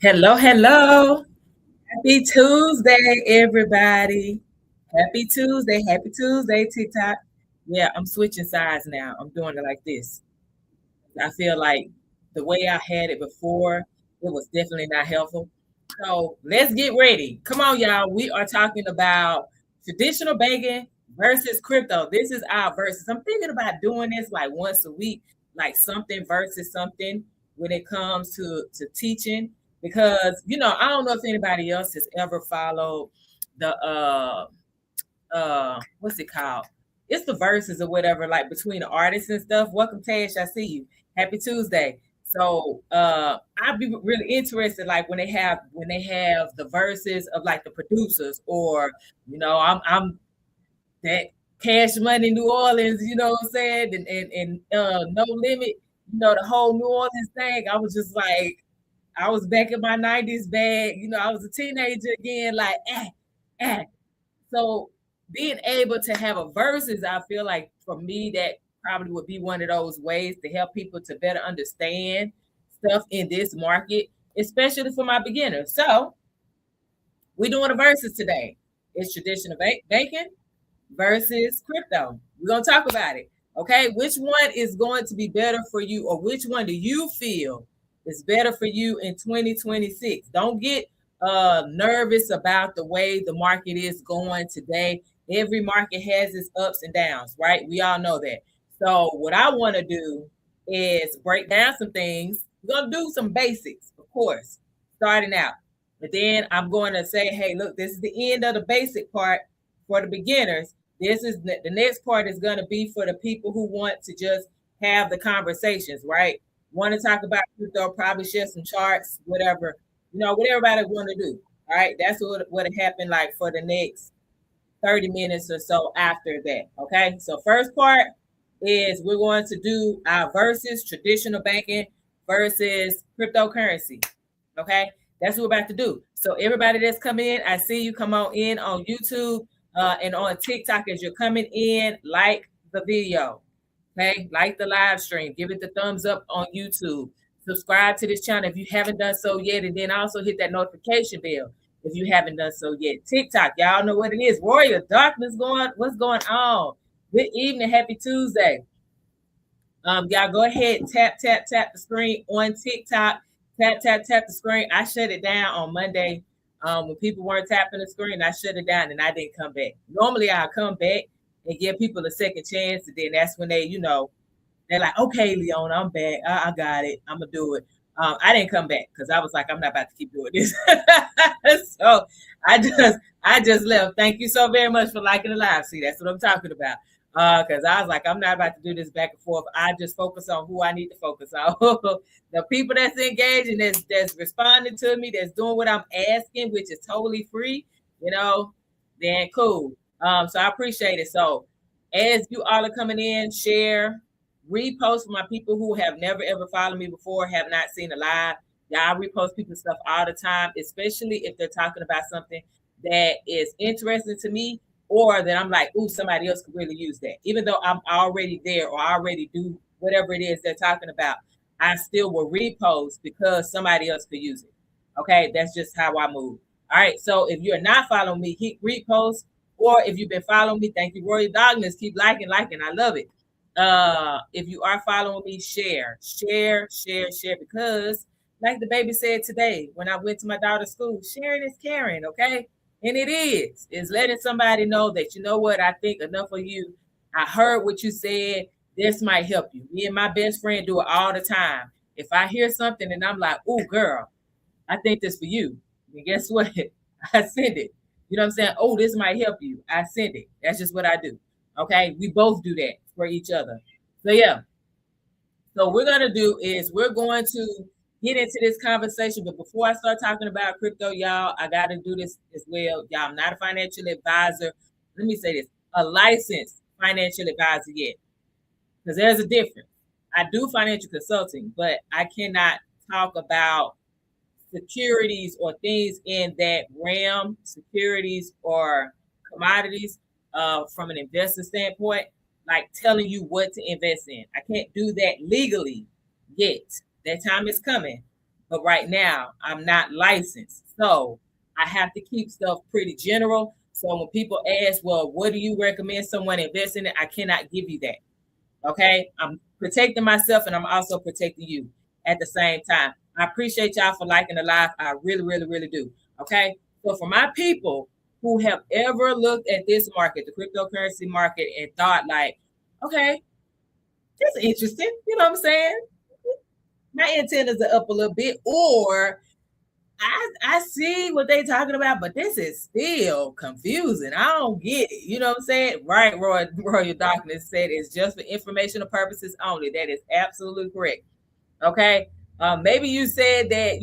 Hello, hello. Happy Tuesday, everybody. Happy Tuesday, TikTok. Yeah, I'm switching sides now. I'm doing it like this. I feel like the way I had it before, it was definitely not helpful. So let's get ready. Come on, y'all. We are talking about traditional banking versus crypto. This is our versus. I'm thinking about doing this like once a week, like something versus something when it comes to teaching. Because I don't know if anybody else has ever followed the what's it called? It's the verses or whatever, like between the artists and stuff. Welcome, Tash. I see you. Happy Tuesday. So I'd be really interested, like when they have the verses of like the producers, or I'm that Cash Money New Orleans, you know what I'm saying, and No Limit, the whole New Orleans thing. I was just like, I was back in my '90s bag, I was a teenager again, like eh. So being able to have a versus, I feel like for me that probably would be one of those ways to help people to better understand stuff in this market, especially for my beginners. So we're doing a versus today. It's traditional banking versus crypto. We're gonna talk about it. Okay, which one is going to be better for you, or which one do you feel is better for you in 2026? Don't get nervous about the way the market is going today. Every market has its ups and downs, right? We all know that. So what I want to do is break down some things. We're gonna do some basics, of course, starting out. But then I'm going to say, hey, look, this is the end of the basic part for the beginners. This is the next part is going to be for the people who want to just have the conversations, right? Want to talk about crypto, probably share some charts, whatever, what everybody want to do. All right, that's what happened like for the next 30 minutes or so after that. Okay, so first part is we're going to do our versus traditional banking versus cryptocurrency. Okay, that's what we're about to do. So everybody that's coming in, I see you. Come on in on YouTube and on TikTok as you're coming in. Like the video, okay? Like the live stream. Give it the thumbs up on YouTube. Subscribe to this channel if you haven't done so yet, and then also hit that notification bell if you haven't done so yet. TikTok, y'all know what it is. Royal Darkness what's going on? Good evening, happy Tuesday. Y'all go ahead, tap the screen on TikTok. Tap the screen. I shut it down on Monday. When people weren't tapping the screen, I shut it down and I didn't come back. Normally I'll come back and give people a second chance, and then that's when they're like, okay, Leona, I'm back. I got it. I'm gonna do it. I didn't come back because I was like, I'm not about to keep doing this. So I just left. Thank you so very much for liking the live. See, that's what I'm talking about. Because I was like, I'm not about to do this back and forth. I just focus on who I need to focus on. The people that's engaged and that's responding to me, that's doing what I'm asking, which is totally free, then cool. So I appreciate it. So as you all are coming in, share, repost for my people who have never ever followed me before, have not seen a live. Yeah, I repost people's stuff all the time, especially if they're talking about something that is interesting to me, or that I'm like, ooh, somebody else could really use that. Even though I'm already there or I already do whatever it is they're talking about, I still will repost because somebody else could use it. Okay, that's just how I move. All right, so if you're not following me, hit repost, or if you've been following me, thank you, Royal Darkness. Keep liking. I love it. If you are following me, share, because like the baby said today when I went to my daughter's school, sharing is caring, okay? And it is letting somebody know that, you know what, I think enough of you. I heard what you said. This might help you. Me and my best friend do it all the time. If I hear something and I'm like, oh girl, I think this for you. And guess what? I send it. You know what I'm saying? Oh, this might help you. I send it. That's just what I do. Okay. We both do that for each other. So yeah. So we're gonna do is we're going to get into this conversation. But before I start talking about crypto, y'all, I gotta do this as well. Y'all, I'm not a financial advisor. Let me say this: a licensed financial advisor yet, because there's a difference. I do financial consulting, but I cannot talk about securities or things in that realm, securities or commodities, from an investor standpoint, like telling you what to invest in. I can't do that legally yet. That time is coming. but right now I'm not licensed. So I have to keep stuff pretty general. So when people ask, well, what do you recommend someone invest in? I cannot give you that. Okay. I'm protecting myself and I'm also protecting you at the same time. I appreciate y'all for liking the live. I really, really, really do. Okay. So for my people who have ever looked at this market, the cryptocurrency market, and thought like, okay, that's interesting. You know what I'm saying? My antennas are up a little bit, or I see what they talking about, but this is still confusing. I don't get it. You know what I'm saying? Right, Royal Darkness said it's just for informational purposes only. That is absolutely correct. Okay. Maybe you said that,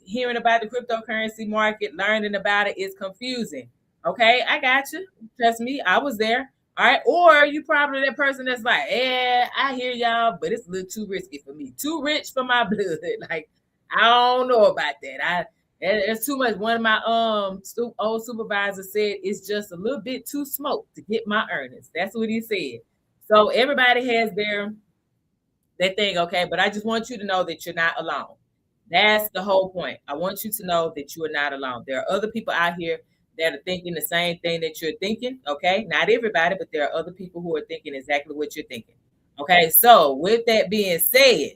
hearing about the cryptocurrency market, learning about it is confusing. Okay, I got you. Trust me, I was there. All right. Or you probably that person that's like, I hear y'all, but it's a little too risky for me. Too rich for my blood. Like, I don't know about that. It's too much. One of my old supervisors said it's just a little bit too smoked to get my earnings. That's what he said. So everybody has their thing, okay? But I just want you to know that you're not alone. That's the whole point. I want you to know that you are not alone. There are other people out here that are thinking the same thing that you're thinking, okay? Not everybody, but there are other people who are thinking exactly what you're thinking. Okay, so with that being said,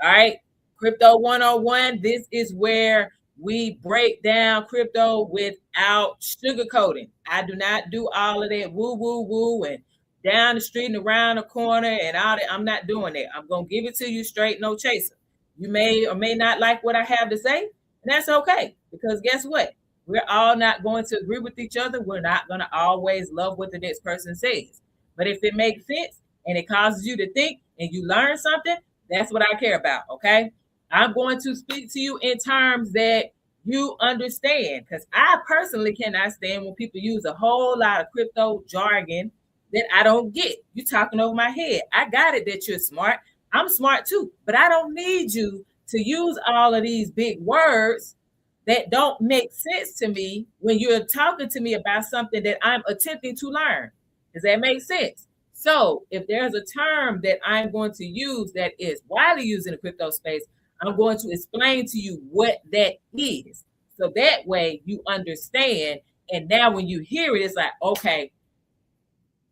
all right, Crypto 101, this is where we break down crypto without sugarcoating. I do not do all of that woo, woo, woo, and down the street and around the corner and all that. I'm not doing that. I'm going to give it to you straight, no chaser. You may or may not like what I have to say, and that's okay, because guess what? We're all not going to agree with each other. We're not going to always love what the next person says. But if it makes sense and it causes you to think and you learn something, that's what I care about, okay? I'm going to speak to you in terms that you understand, because I personally cannot stand when people use a whole lot of crypto jargon that I don't get. You talking over my head. I got it that you're smart. I'm smart too, but I don't need you to use all of these big words that don't make sense to me when you're talking to me about something that I'm attempting to learn. Does that make sense? So if there's a term that I'm going to use that is widely used in the crypto space, I'm going to explain to you what that is. So that way you understand. And now when you hear it, it's like, okay,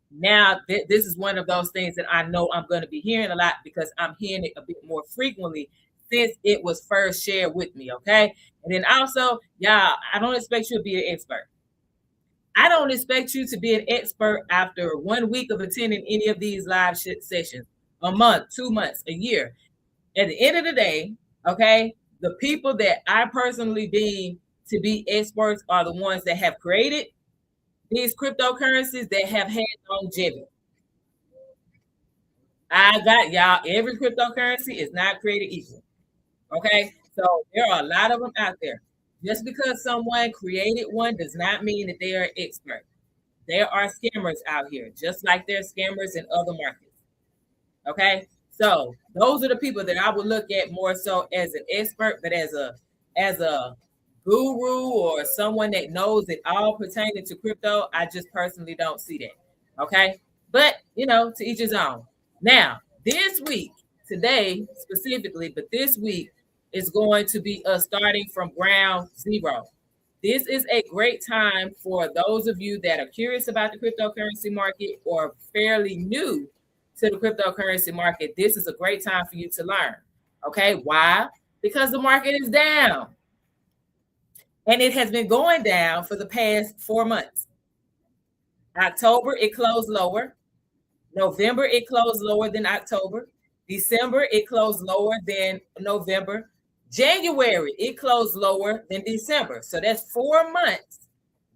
now this is one of those things that I know I'm going to be hearing a lot because I'm hearing it a bit more frequently since it was first shared with me. Okay. And then also, y'all, I don't expect you to be an expert. I don't expect you to be an expert after 1 week of attending any of these live sessions, a month, 2 months, a year. At the end of the day, okay, the people that I personally deem to be experts are the ones that have created these cryptocurrencies that have had longevity. I got y'all, every cryptocurrency is not created equal. Okay, so there are a lot of them out there. Just because someone created one does not mean that they are an expert. There are scammers out here, just like there are scammers in other markets. Okay, so those are the people that I would look at more so as an expert, but as a guru or someone that knows it all pertaining to crypto, I just personally don't see that. Okay, but to each his own. Now, this week, today specifically, but this week is going to be us starting from ground zero. This is a great time for those of you that are curious about the cryptocurrency market or fairly new to the cryptocurrency market. This is a great time for you to learn. Okay, why? Because the market is down. And it has been going down for the past 4 months. October, it closed lower. November, it closed lower than October. December, it closed lower than November. January, it closed lower than December. So that's 4 months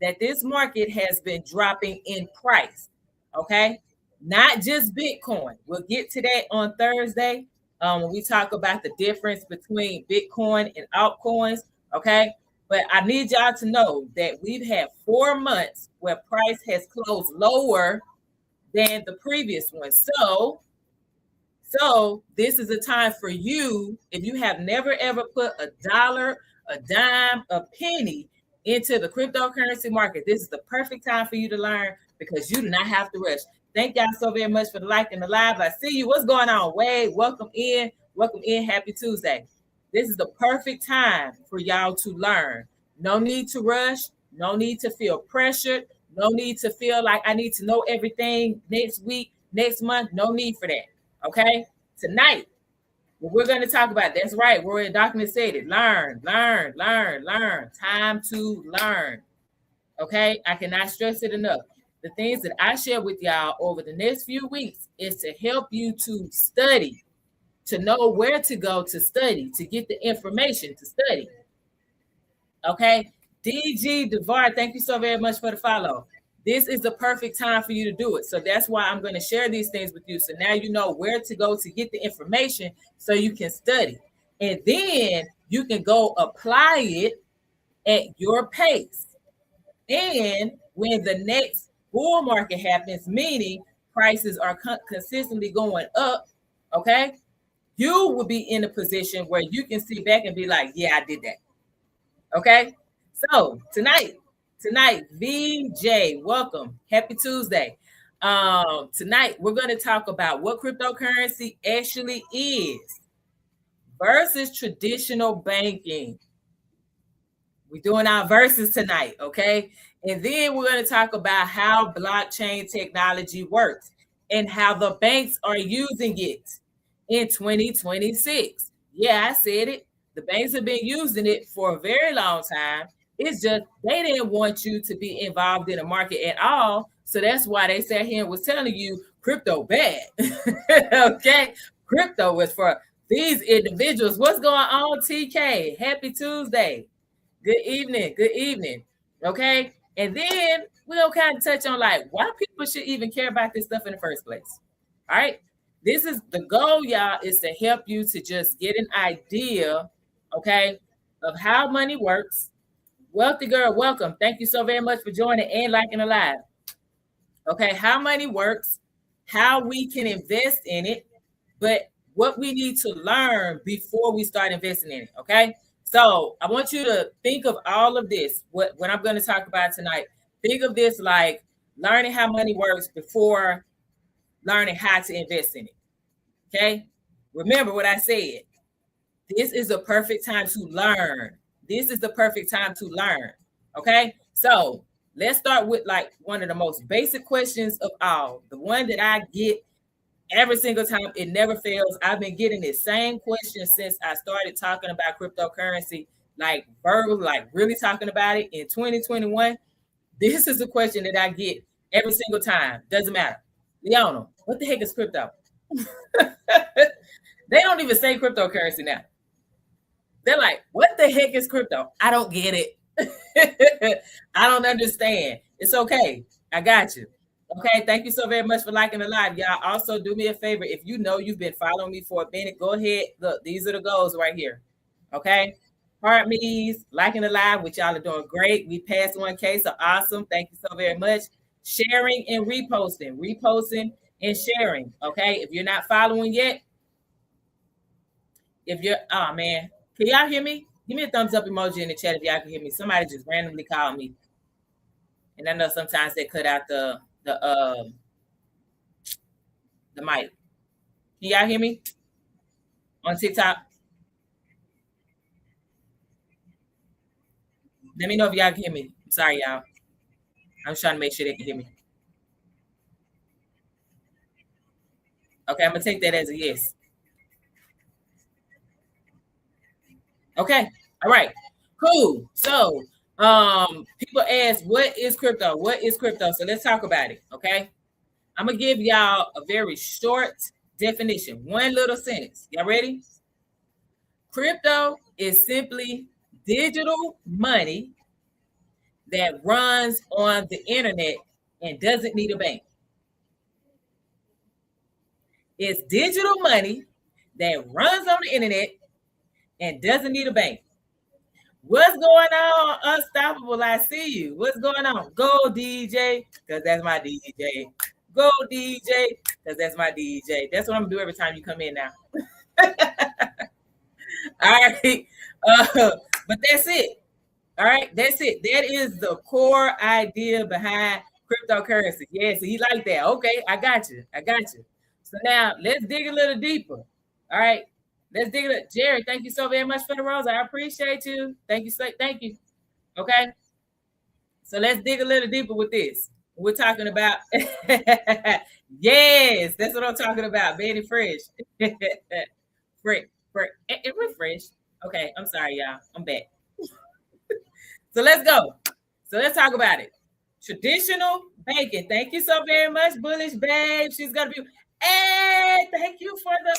that this market has been dropping in price. Okay, not just Bitcoin. We'll get to that on Thursday when we talk about the difference between Bitcoin and altcoins. Okay, but I need y'all to know that we've had 4 months where price has closed lower than the previous one. So this is a time for you, if you have never ever put a dollar, a dime, a penny into the cryptocurrency market, this is the perfect time for you to learn because you do not have to rush. Thank y'all so very much for the like and the live. I see you. What's going on? Wade, welcome in. Welcome in. Happy Tuesday. This is the perfect time for y'all to learn. No need to rush. No need to feel pressured. No need to feel like I need to know everything next week, next month. No need for that. Okay? Tonight, what we're going to talk about, that's right, Roy Document said it. Learn, learn, learn, learn. Time to learn. Okay? I cannot stress it enough. The things that I share with y'all over the next few weeks is to help you to study, to know where to go to study, to get the information to study. Okay? DG DeVar, thank you so very much for the follow. This is the perfect time for you to do it. So that's why I'm going to share these things with you. So now you know where to go to get the information so you can study. And then you can go apply it at your pace. And when the next bull market happens, meaning prices are consistently going up, okay, you will be in a position where you can sit back and be like, yeah, I did that. Okay. So tonight, VJ, welcome. Happy Tuesday. Tonight, we're going to talk about what cryptocurrency actually is versus traditional banking. We're doing our verses tonight, okay? And then we're going to talk about how blockchain technology works and how the banks are using it in 2026. Yeah, I said it. The banks have been using it for a very long time. It's just they didn't want you to be involved in the market at all. So that's why they sat here and was telling you crypto bad. Okay? Crypto was for these individuals. What's going on, TK? Happy Tuesday. Good evening. Good evening. Okay. And then we'll kind of touch on like why people should even care about this stuff in the first place. All right. This is the goal, y'all, is to help you to just get an idea, okay, of how money works. Wealthy girl, welcome. Thank you so very much for joining and liking the live. Okay, how money works, how we can invest in it, but what we need to learn before we start investing in it. Okay. So I want you to think of all of this, what I'm going to talk about tonight. Think of this like learning how money works before learning how to invest in it. Okay? Remember what I said. This is the perfect time to learn. This is the perfect time to learn. Okay? So let's start with like one of the most basic questions of all. The one that I get every single time, it never fails. I've been getting this same question since I started talking about cryptocurrency, like verbal, like really talking about it in 2021. This is a question that I get every single time. Doesn't matter. Leona, what the heck is crypto? They don't even say cryptocurrency now. They're like, what the heck is crypto? I don't get it. I don't understand. It's okay. I got you. Okay, thank you so very much for liking the live. Y'all also do me a favor. If you know you've been following me for a minute, go ahead. Look, these are the goals right here. Okay. Heart me's, liking the live, which y'all are doing great. We passed 1K, so awesome. Thank you so very much. Sharing and reposting and sharing. Okay. If you're not following yet, oh man, can y'all hear me? Give me a thumbs up emoji in the chat if y'all can hear me. Somebody just randomly called me. And I know sometimes they cut out the mic. Can y'all hear me on TikTok? Let me know if y'all can hear me. I'm sorry, y'all. I'm trying to make sure they can hear me. Okay, I'm gonna take that as a yes. Okay, all right, cool. So people ask, what is crypto? What is crypto? So let's talk about it. Okay, I'm gonna give y'all a very short definition, one little sentence. Y'all ready? Crypto is simply digital money that runs on the internet and doesn't need a bank. It's digital money that runs on the internet and doesn't need a bank. What's going on, Unstoppable? I see you. What's going on? Go DJ, because that's my DJ. Go DJ, because that's my DJ. That's what I'm gonna do every time you come in now. All right. But that's it. All right, that's it. That is the core idea behind cryptocurrency. Yeah, so you like that. Okay, I got you. So now let's dig a little deeper. All right. Let's dig it up. Jerry, thank you so very much for the rose. I appreciate you. Thank you. Thank you. Okay. So let's dig a little deeper with this. We're talking about, yes, that's what I'm talking about. Betty Fresh. Refresh. Okay, I'm sorry, y'all. I'm back. So let's go. So let's talk about it. Traditional banking. Thank you so very much, Bullish Babe. She's gonna be. Hey, thank you for the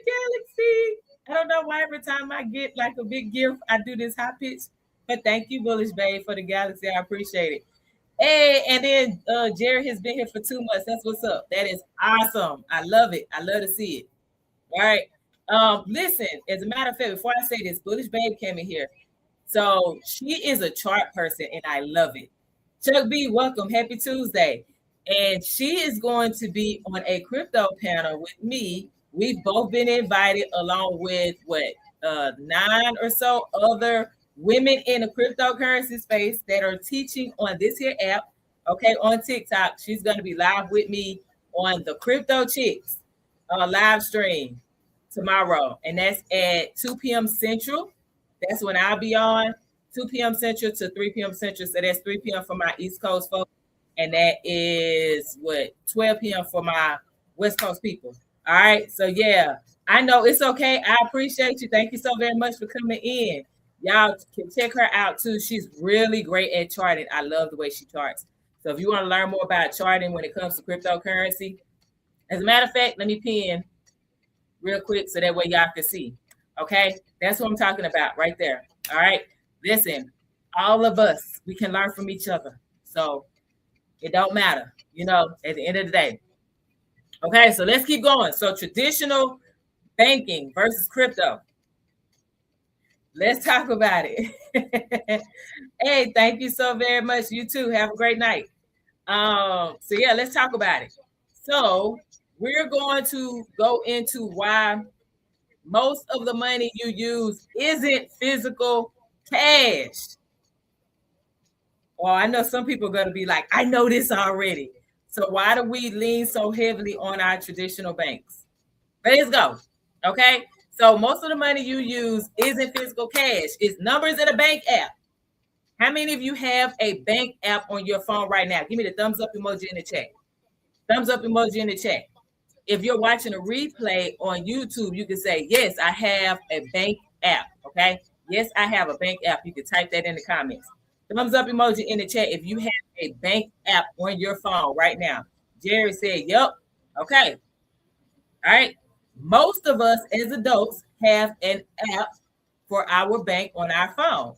galaxy. I don't know why every time I get like a big gift, I do this high pitch. But thank you, Bullish Babe, for the galaxy. I appreciate it. Hey, and then Jerry has been here for 2 months. That's what's up. That is awesome. I love it. I love to see it. All right. Listen, as a matter of fact, before I say this, Bullish Babe came in here. So she is a chart person, and I love it. Chuck B, welcome. Happy Tuesday. And she is going to be on a crypto panel with me. We've both been invited along with 9 or so other women in the cryptocurrency space that are teaching on this here app, okay, on TikTok. She's going to be live with me on the Crypto Chicks live stream tomorrow, and that's at 2 p.m. Central. That's when I'll be on, 2 p.m. Central to 3 p.m. Central. So that's 3 p.m. for my East Coast folks, and that is 12 p.m. for my West Coast people. All right. So yeah, I know it's okay. I appreciate you. Thank you so very much for coming in. Y'all can check her out too. She's really great at charting. I love the way she charts. So if you want to learn more about charting when it comes to cryptocurrency, as a matter of fact, let me pin real quick so that way y'all can see. Okay, that's what I'm talking about right there. All right, listen, all of us, we can learn from each other. So it don't matter, at the end of the day. Okay, so let's keep going. So traditional banking versus crypto. Let's talk about it. Hey, thank you so very much. You too. Have a great night. So yeah, let's talk about it. So we're going to go into why most of the money you use isn't physical cash. Well, I know some people are going to be like, I know this already. So why do we lean so heavily on our traditional banks? Let's go. Okay. So most of the money you use isn't physical cash. It's numbers in a bank app. How many of you have a bank app on your phone right now? Give me the thumbs up emoji in the chat. Thumbs up emoji in the chat. If you're watching a replay on YouTube, you can say, yes, I have a bank app. Okay. Yes, I have a bank app. You can type that in the comments. Thumbs up emoji in the chat if you have a bank app on your phone right now. Jerry said, yep. Okay. All right. Most of us as adults have an app for our bank on our phone.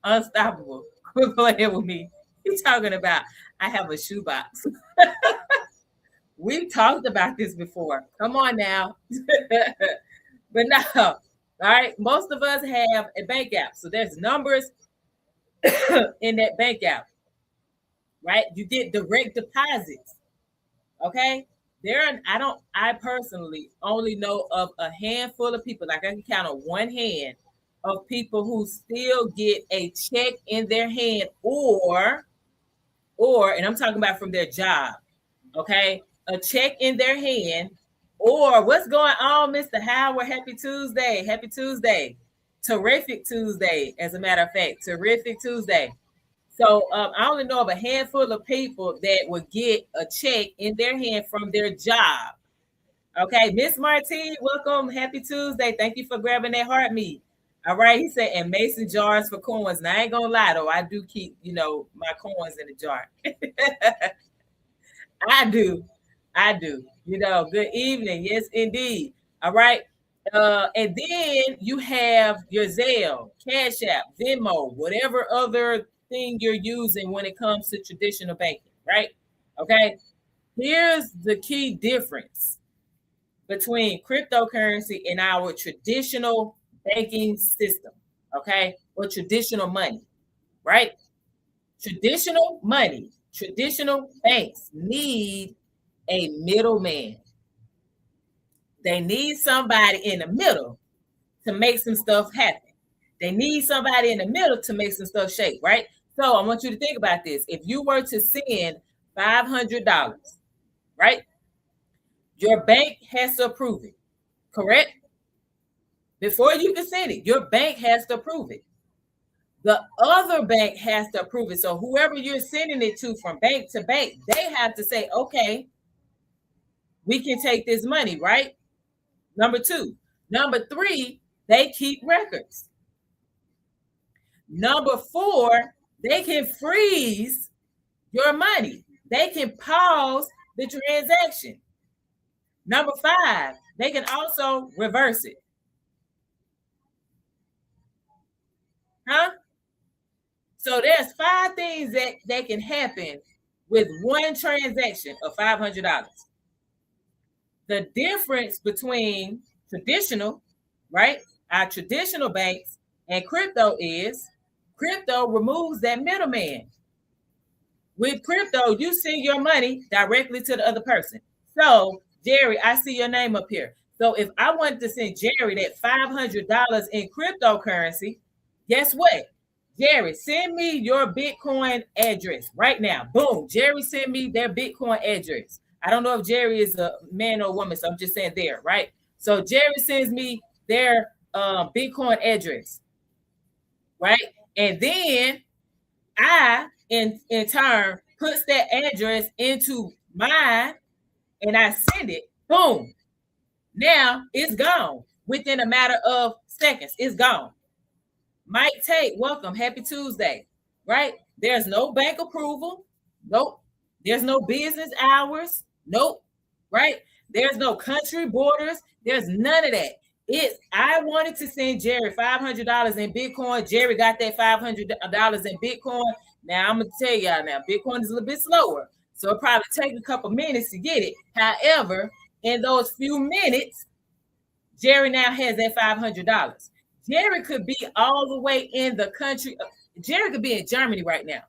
Unstoppable. Quit playing with me. He's talking about, I have a shoebox. We've talked about this before. Come on now. But no. All right. Most of us have a bank app. So there's numbers in that bank app. Right? You get direct deposits. Okay. I personally only know of a handful of people, like I can count on one hand of people who still get a check in their hand or, and I'm talking about from their job, okay, a check in their hand, or what's going on, Mr. Howard? Happy Tuesday. Happy Tuesday. Terrific Tuesday, as a matter of fact. Terrific Tuesday. So I only know of a handful of people that would get a check in their hand from their job. Okay, Miss Martine, welcome. Happy Tuesday. Thank you for grabbing that heart meat. All right, he said, and mason jars for coins. Now, I ain't gonna lie though, I do keep, my coins in the jar. I do. Good evening. Yes, indeed. All right. And then you have your Zelle, Cash App, Venmo, whatever other thing you're using when it comes to traditional banking, right? Okay. Here's the key difference between cryptocurrency and our traditional banking system, okay? Or traditional money, right? Traditional money, traditional banks need a middleman. They need somebody in the middle to make some stuff happen. They need somebody in the middle to make some stuff shake, right? So I want you to think about this. If you were to send $500, right? Your bank has to approve it, correct? Before you can send it, your bank has to approve it. The other bank has to approve it. So whoever you're sending it to from bank to bank, they have to say, okay, we can take this money, right? Number two. Number three, they keep records. Number four, they can freeze your money. They can pause the transaction. Number five, they can also reverse it. Huh? So there's 5 things that can happen with one transaction of $500. The difference between traditional, right, our traditional banks and crypto is crypto removes that middleman. With crypto, you send your money directly to the other person. So, Jerry, I see your name up here. So if I wanted to send Jerry that $500 in cryptocurrency, guess what? Jerry, send me your Bitcoin address right now. Boom. Jerry send me their Bitcoin address. I don't know if Jerry is a man or woman, so I'm just saying there, right? So Jerry sends me their Bitcoin address, right? And then I, in turn, puts that address into mine and I send it. Boom. Now it's gone within a matter of seconds. It's gone. Mike Tate, welcome. Happy Tuesday, right? There's no bank approval. Nope. There's no business hours. Nope. Right? There's no country borders. There's none of that. I wanted to send Jerry $500 in Bitcoin. Jerry got that $500 in Bitcoin. Now, I'm going to tell y'all now, Bitcoin is a little bit slower. So it probably take a couple minutes to get it. However, in those few minutes, Jerry now has that $500. Jerry could be all the way in the country. Jerry could be in Germany right now.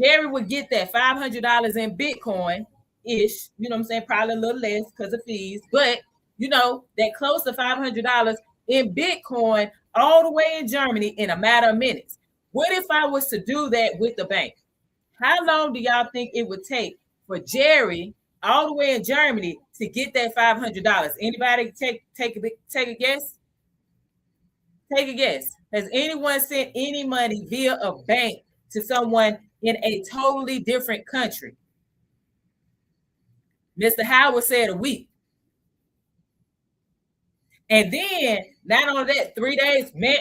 Jerry would get that $500 in Bitcoin-ish. You know what I'm saying? Probably a little less because of fees. But, you know, that close to $500 in Bitcoin all the way in Germany in a matter of minutes. What if I was to do that with the bank? How long do y'all think it would take for Jerry all the way in Germany to get that $500? Anybody take a guess? Take a guess. Has anyone sent any money via a bank to someone in a totally different country? Mr. Howard said a week. And then, not only that, 3 days, man,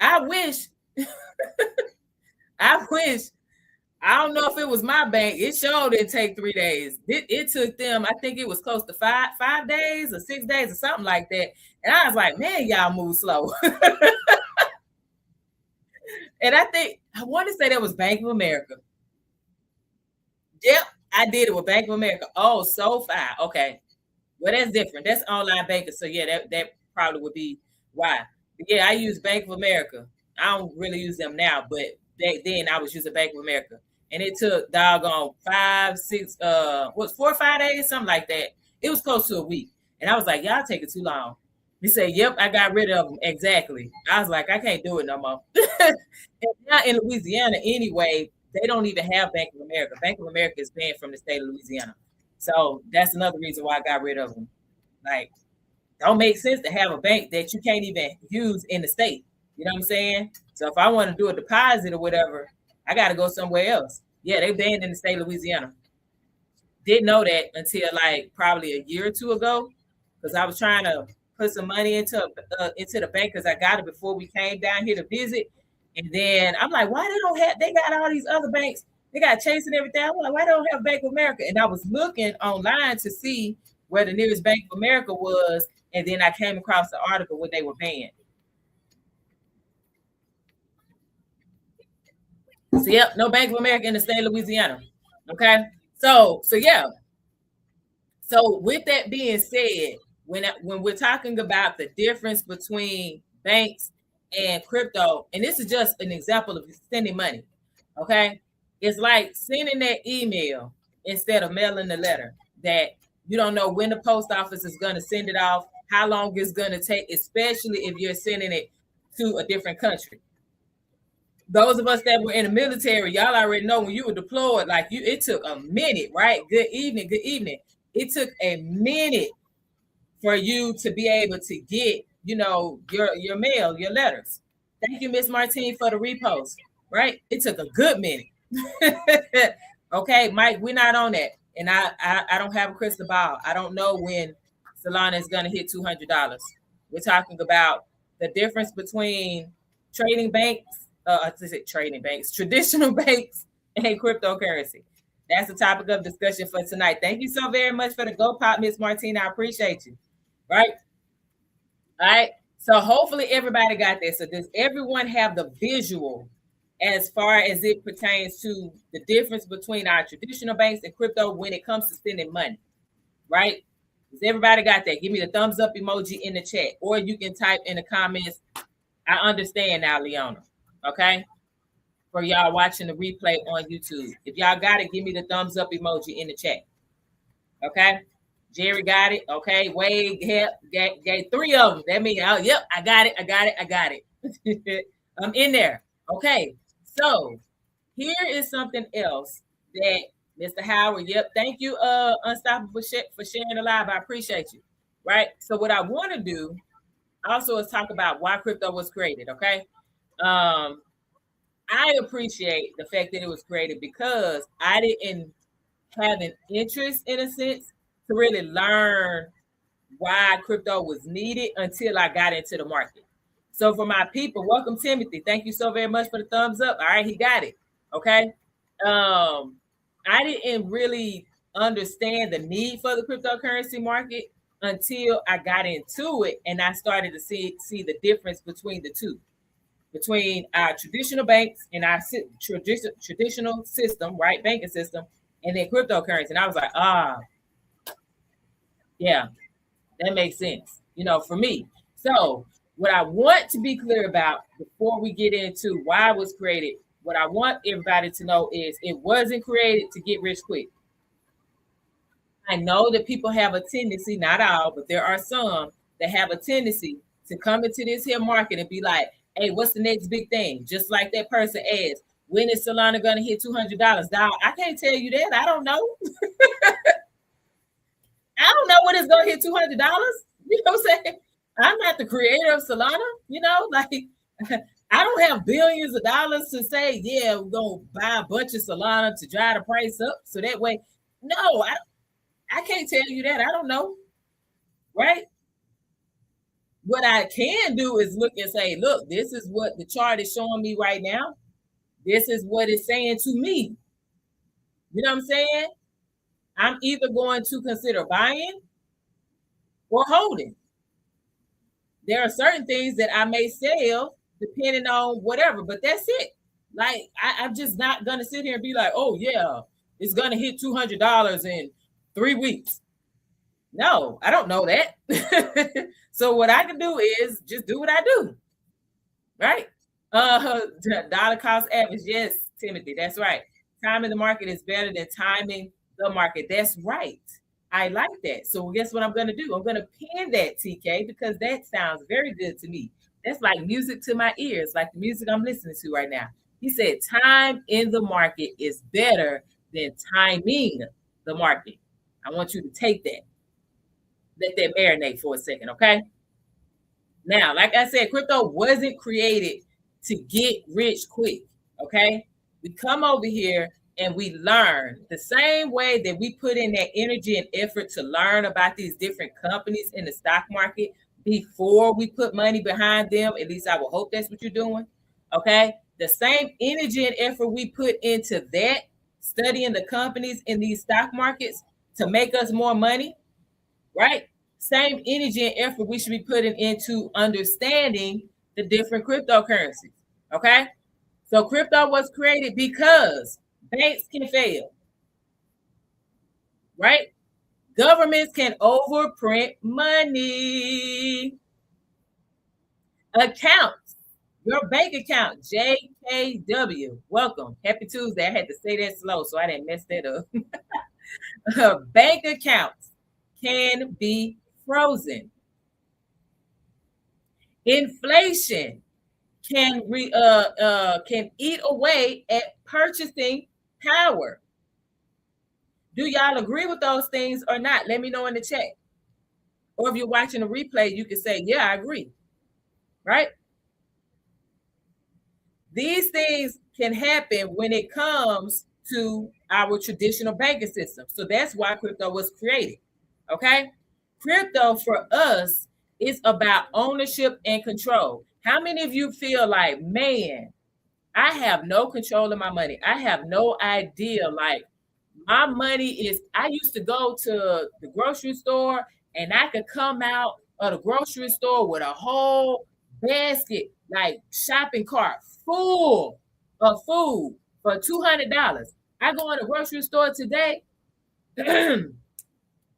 I wish, I don't know if it was my bank. It sure didn't take 3 days. It took them, I think it was close to 5 days or 6 days or something like that. And I was like, man, y'all move slow. And I want to say that was Bank of America. Yep, I did it with Bank of America. Oh, SoFi. Okay. Well, that's different. That's online banking. So yeah, that probably would be why. But yeah, I use Bank of America. I don't really use them now, but back then I was using Bank of America. And it took doggone 4 or 5 days, something like that. It was close to a week. And I was like, y'all taking too long. He said, yep, I got rid of them. Exactly. I was like, I can't do it no more. And now in Louisiana, anyway, they don't even have Bank of America. Bank of America is banned from the state of Louisiana. So that's another reason why I got rid of them. Like, don't make sense to have a bank that you can't even use in the state. You know what I'm saying? So if I want to do a deposit or whatever, I got to go somewhere else. Yeah, they banned in the state of Louisiana. Didn't know that until like probably a year or two ago, because I was trying to put some money into the bank because I got it before we came down here to visit. And then I'm like, why they got all these other banks? They got Chase and everything. I'm like, why don't have Bank of America? And I was looking online to see where the nearest Bank of America was. And then I came across the article where they were banned. So yep, no Bank of America in the state of Louisiana. Okay. So yeah. So with that being said, when we're talking about the difference between banks and crypto, and this is just an example of sending money, okay? It's like sending that email instead of mailing the letter that you don't know when the post office is going to send it off, how long it's going to take, especially if you're sending it to a different country. Those of us that were in the military, y'all already know when you were deployed, like it took a minute, right? Good evening. It took a minute for you to be able to get, your mail, your letters. Thank you, Miss Martine, for the repost. Right? It took a good minute. Okay, Mike, we're not on that. And I don't have a crystal ball. I don't know when Solana is gonna hit $200. We're talking about the difference between trading banks, traditional banks and cryptocurrency. That's the topic of discussion for tonight. Thank you so very much for the Go Pop, Miss Martina. I appreciate you. Right? All right. So hopefully everybody got this. So does everyone have the visual as far as it pertains to the difference between our traditional banks and crypto when it comes to spending money? Right? Does everybody got that? Give me the thumbs up emoji in the chat, or you can type in the comments. I understand now, Leona. Okay. For y'all watching the replay on YouTube. If y'all got it, give me the thumbs up emoji in the chat. Okay. Jerry got it. Okay. Wade gave 3 of them. That means, oh, yep, I got it. I'm in there. Okay. So here is something else that Mr. Howard, yep, thank you, Unstoppable, for sharing the live. I appreciate you. Right. So what I want to do also is talk about why crypto was created. Okay. I appreciate the fact that it was created because I didn't have an interest, in a sense, to really learn why crypto was needed until I got into the market. So for my people, welcome Timothy. Thank you so very much for the thumbs up. All right, he got it. Okay. I didn't really understand the need for the cryptocurrency market until I got into it and I started to see the difference between the two. Between our traditional banks and our traditional system, right, banking system, and then cryptocurrency. And I was like, yeah, that makes sense, for me. So what I want to be clear about before we get into why it was created, what I want everybody to know is it wasn't created to get rich quick. I know that people have a tendency, not all, but there are some that have a tendency to come into this here market and be like, hey, what's the next big thing? Just like that person asked, when is Solana going to hit $200? Dog, I can't tell you that. I don't know. I don't know when it's going to hit $200. You know what I'm saying? I'm not the creator of Solana. Like I don't have billions of dollars to say, yeah, we're going to buy a bunch of Solana to drive the price up. So that way, no, I can't tell you that. I don't know. Right? What I can do is look and say, look, this is what the chart is showing me right now. This is what it's saying to me. You know what I'm saying? I'm either going to consider buying or holding. There are certain things that I may sell depending on whatever, but that's it. Like, I'm just not going to sit here and be like, oh, yeah, it's going to hit $200 in 3 weeks. No, I don't know that. So what I can do is just do what I do. Right? Dollar cost average. Yes, Timothy, that's right. Timing the market is better than timing the market. That's right. I like that. So guess what I'm going to do? I'm going to pin that, TK, because that sounds very good to me. That's like music to my ears, like the music I'm listening to right now. He said time in the market is better than timing the market. I want you to take that. Let that marinate for a second, okay? Now, like I said, crypto wasn't created to get rich quick, okay? We come over here and we learn the same way that we put in that energy and effort to learn about these different companies in the stock market before we put money behind them. At least I will hope that's what you're doing, okay? The same energy and effort we put into that, studying the companies in these stock markets to make us more money, right? Same energy and effort we should be putting into understanding the different cryptocurrencies, okay? So crypto was created because banks can fail, right? Governments can overprint money. Accounts, your bank account, JKW, welcome. Happy Tuesday. I had to say that slow so I didn't mess that up. Bank accounts can be frozen. Inflation can eat away at purchasing power. Do y'all agree with those things or not? Let me know in the chat. Or if you're watching a replay, you can say, yeah, I agree. Right? These things can happen when it comes to our traditional banking system. So that's why crypto was created. Okay? Crypto for us is about ownership and control. How many of you feel like, man, I have no control of my money? I have no idea. Like, my money is, I used to go to the grocery store and I could come out of the grocery store with a whole basket, like shopping cart full of food for $200. I go in the grocery store today. I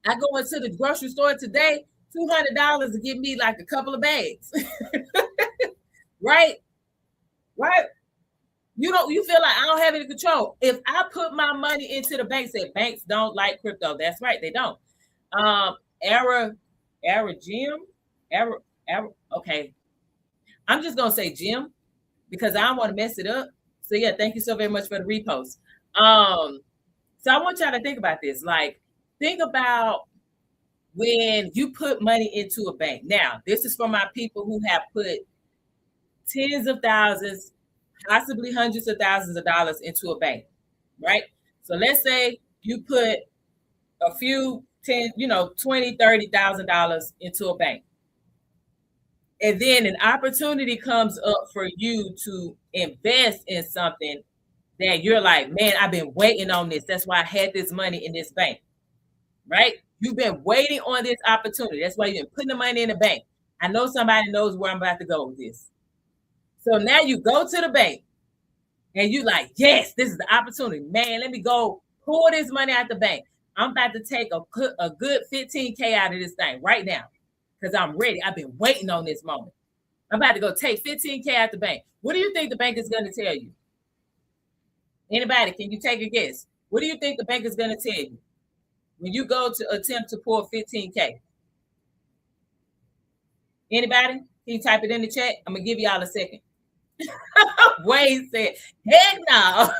go into the grocery store today, $200 to give me like a couple of bags. Right? Right? You feel like I don't have any control. If I put my money into the bank, said banks don't like crypto. That's right, they don't. Okay. I'm just gonna say Jim because I don't want to mess it up. So yeah, thank you so very much for the repost. So I want y'all to think about this. Like, think about when you put money into a bank. Now, this is for my people who have put tens of thousands, possibly hundreds of thousands of dollars into a bank, right? So let's say you put a few 10, $20,000, $30,000 into a bank. And then an opportunity comes up for you to invest in something that you're like, man, I've been waiting on this. That's why I had this money in this bank, right? You've been waiting on this opportunity. That's why you've been putting the money in the bank. I know somebody knows where I'm about to go with this. So now you go to the bank and you like, yes, this is the opportunity. Man, let me go pull this money out the bank. I'm about to take a good 15K out of this thing right now because I'm ready. I've been waiting on this moment. I'm about to go take 15K out the bank. What do you think the bank is going to tell you? Anybody, can you take a guess? What do you think the bank is going to tell you when you go to attempt to pull 15K? Anybody? Can you type it in the chat? I'm going to give y'all a second. Wade said, heck no.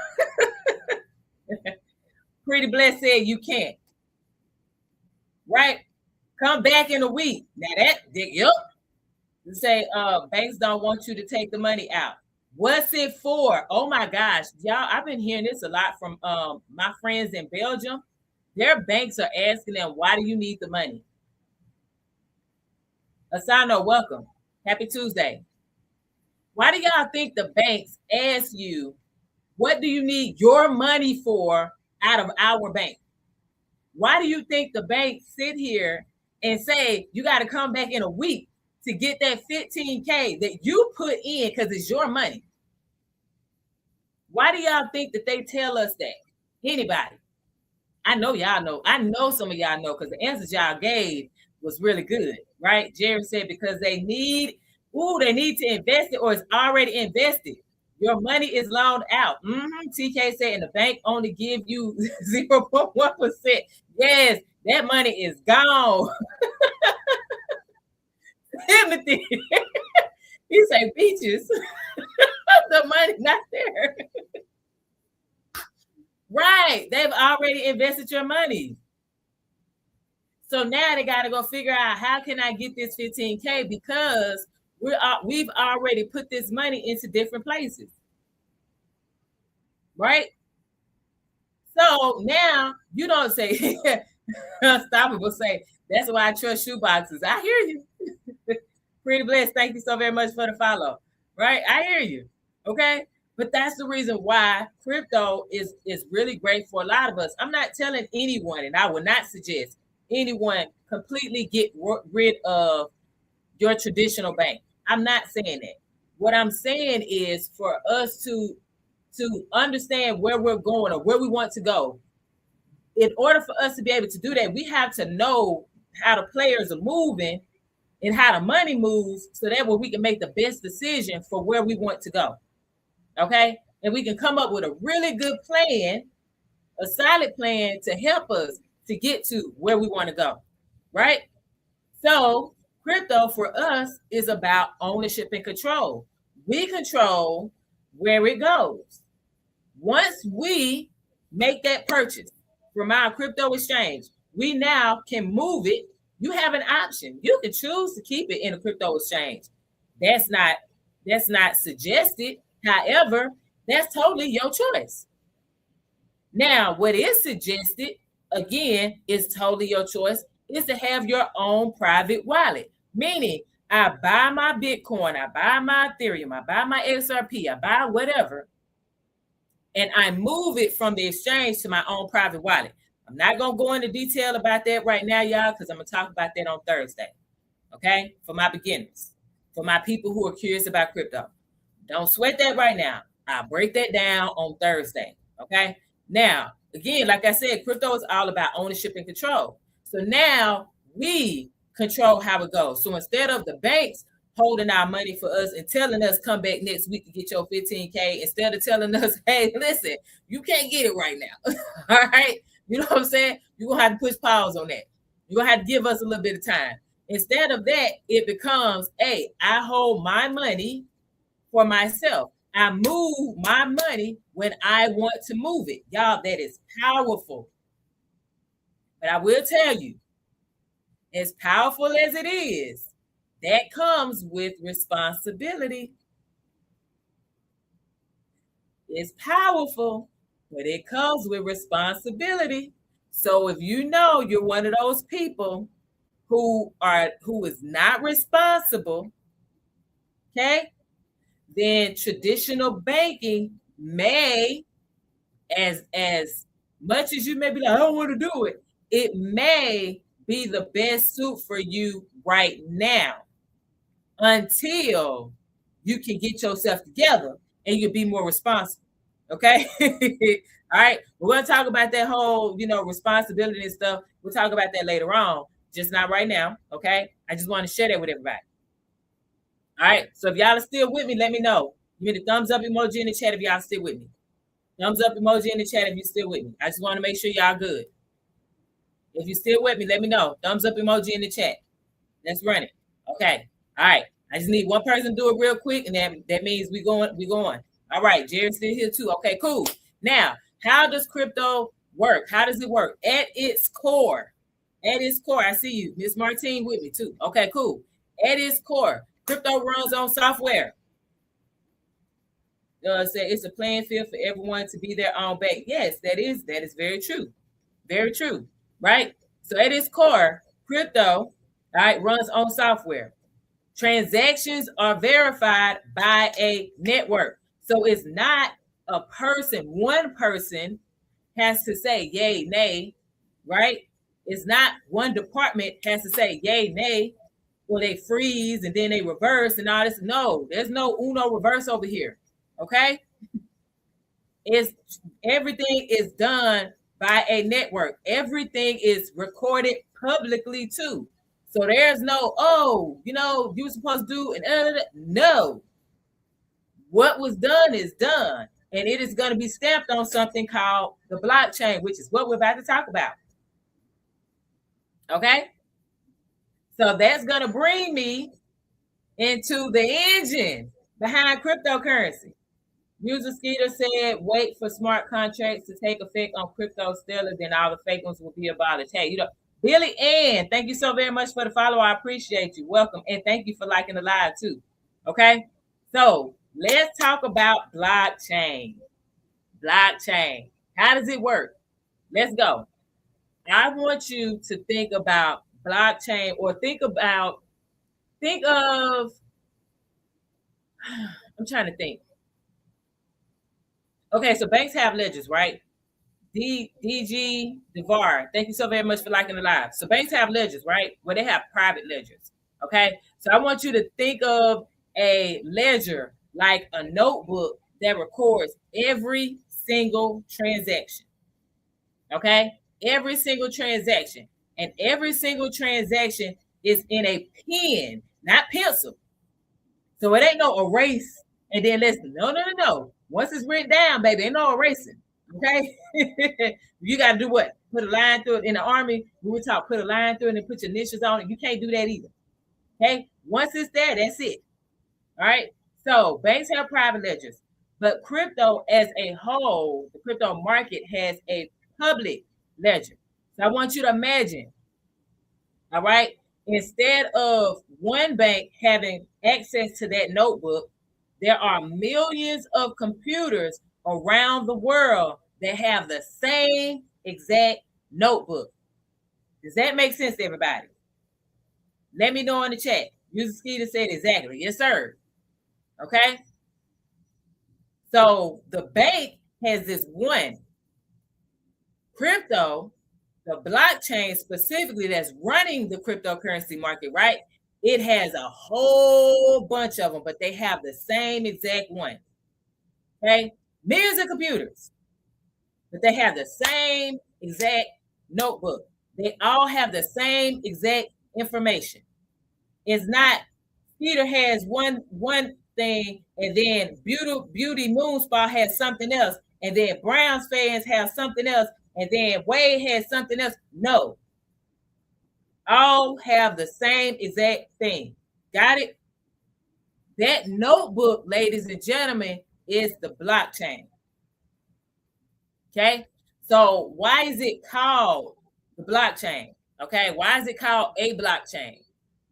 Pretty Blessed said you can't. Right? Come back in a week. Now yep. You say banks don't want you to take the money out. What's it for? Oh my gosh, y'all, I've been hearing this a lot from my friends in Belgium. Their banks are asking them, why do you need the money? Asano, welcome. Happy Tuesday. Why do y'all think the banks ask you, what do you need your money for out of our bank? Why do you think the banks sit here and say, you got to come back in a week to get that 15K that you put in because it's your money? Why do y'all think that they tell us that? Anybody? I know y'all know. I know some of y'all know because the answers y'all gave was really good, right? Jerry said because they need to invest it or it's already invested. Your money is loaned out. TK said, and the bank only give you 0.1%. Yes, that money is gone. Timothy, he say beaches. The money not there. Right, they've already invested your money. So now they got to go figure out how can I get this 15K because we've already put this money into different places, right? So now you don't say, Unstoppable say, that's why I trust shoeboxes. I hear you. Pretty Blessed, thank you so very much for the follow, right? I hear you, okay? But that's the reason why crypto is really great for a lot of us. I'm not telling anyone, and I will not suggest anyone completely get rid of your traditional bank. I'm not saying that. What I'm saying is for us to understand where we're going or where we want to go. In order for us to be able to do that, we have to know how the players are moving and how the money moves so that way we can make the best decision for where we want to go. Okay? And we can come up with a really good plan, a solid plan to help us to get to where we want to go. Right? So crypto for us is about ownership and control. We control where it goes. Once we make that purchase, from our crypto exchange, we now can move it. You have an option. You can choose to keep it in a crypto exchange. That's not suggested. However, that's totally your choice. Now, what is suggested, again, is totally your choice, is to have your own private wallet. Meaning, I buy my Bitcoin, I buy my Ethereum, I buy my XRP, I buy whatever, and I move it from the exchange to my own private wallet. I'm not going to go into detail about that right now, y'all, because I'm going to talk about that on Thursday. Okay? For my beginners, for my people who are curious about crypto. Don't sweat that right now. I'll break that down on Thursday. Okay? Now, again, like I said, crypto is all about ownership and control. So now we control how it goes. So instead of the banks holding our money for us and telling us come back next week to get your 15K, instead of telling us, hey, listen, you can't get it right now. All right? You know what I'm saying? You're going to have to push pause on that. You're going to have to give us a little bit of time. Instead of that, it becomes, hey, I hold my money for myself. I move my money when I want to move it. Y'all, that is powerful. But I will tell you, as powerful as it is, that comes with responsibility. It's powerful, but it comes with responsibility. So if you know you're one of those people who is not responsible, okay, then traditional banking may, as much as you may be like, I don't want to do it, it may be the best suit for you right now until you can get yourself together and you'll be more responsible. Okay. All right. We're going to talk about that whole, responsibility and stuff. We'll talk about that later on, just not right now. Okay. I just want to share that with everybody. All right. So if y'all are still with me, let me know. Give me the thumbs up emoji in the chat if y'all still with me. Thumbs up emoji in the chat if you're still with me. I just want to make sure y'all good. If you're still with me, let me know. Thumbs up emoji in the chat. Let's run it. Okay. All right. I just need one person to do it real quick, and that means we going. All right. Jared's still here too. Okay, cool. Now, how does crypto work? How does it work? At its core, I see you. Miss Martine with me too. Okay, cool. At its core, crypto runs on software. Say it's a playing field for everyone to be their own bank. Yes, that is very true. Very true. Right? So at its core, crypto, all right, runs on software. Transactions are verified by a network. So it's not a person. One person has to say yay, nay, right? It's not one department has to say yay, nay, or they freeze and then they reverse and all this. No, there's no Uno reverse over here. Okay? Everything is done by a network. Everything is recorded publicly too. So there's no, you were supposed to do no. What was done is done. And it is going to be stamped on something called the blockchain, which is what we're about to talk about. Okay? So that's going to bring me into the engine behind cryptocurrency. User Skeeter said, wait for smart contracts to take effect on crypto Stellar, then all the fake ones will be abolished. Hey, Billy Ann, thank you so very much for the follow. I appreciate you. Welcome. And thank you for liking the live too. Okay. So let's talk about blockchain. Blockchain. How does it work? Let's go. I want you to think about blockchain, or think of, I'm trying to think. Okay. So banks have ledgers, right? DG Devar, thank you so very much for liking the live. So banks have ledgers, right? Well, they have private ledgers. Okay. So I want you to think of a ledger like a notebook that records every single transaction. Okay. Every single transaction. And every single transaction is in a pen, not pencil. So it ain't no erase and then listen. No. Once it's written down, baby, ain't no erasing. Okay. You got to do what? Put a line through it. In the Army, we were taught put a line through it and put your initials on it. You can't do that either. Okay. Once it's there, that's it. All right. So banks have private ledgers, but crypto as a whole, the crypto market has a public ledger. So I want you to imagine, all right, instead of one bank having access to that notebook, there are millions of computers around the world that have the same exact notebook. Does that make sense to everybody? Let me know in the chat. User Skeeter said exactly. Yes, sir. Okay. So the bank has this one. Crypto, the blockchain specifically that's running the cryptocurrency market, right? It has a whole bunch of them, but they have the same exact one. Okay. Millions of computers, but they have the same exact notebook. They all have the same exact information. It's not Peter has one thing, and then Beauty Moonspa has something else, and then Browns fans have something else, and then Wade has something else. No, all have the same exact thing. Got it? That notebook, ladies and gentlemen, is the blockchain. Okay, so why is it called the blockchain? Okay, why is it called a blockchain?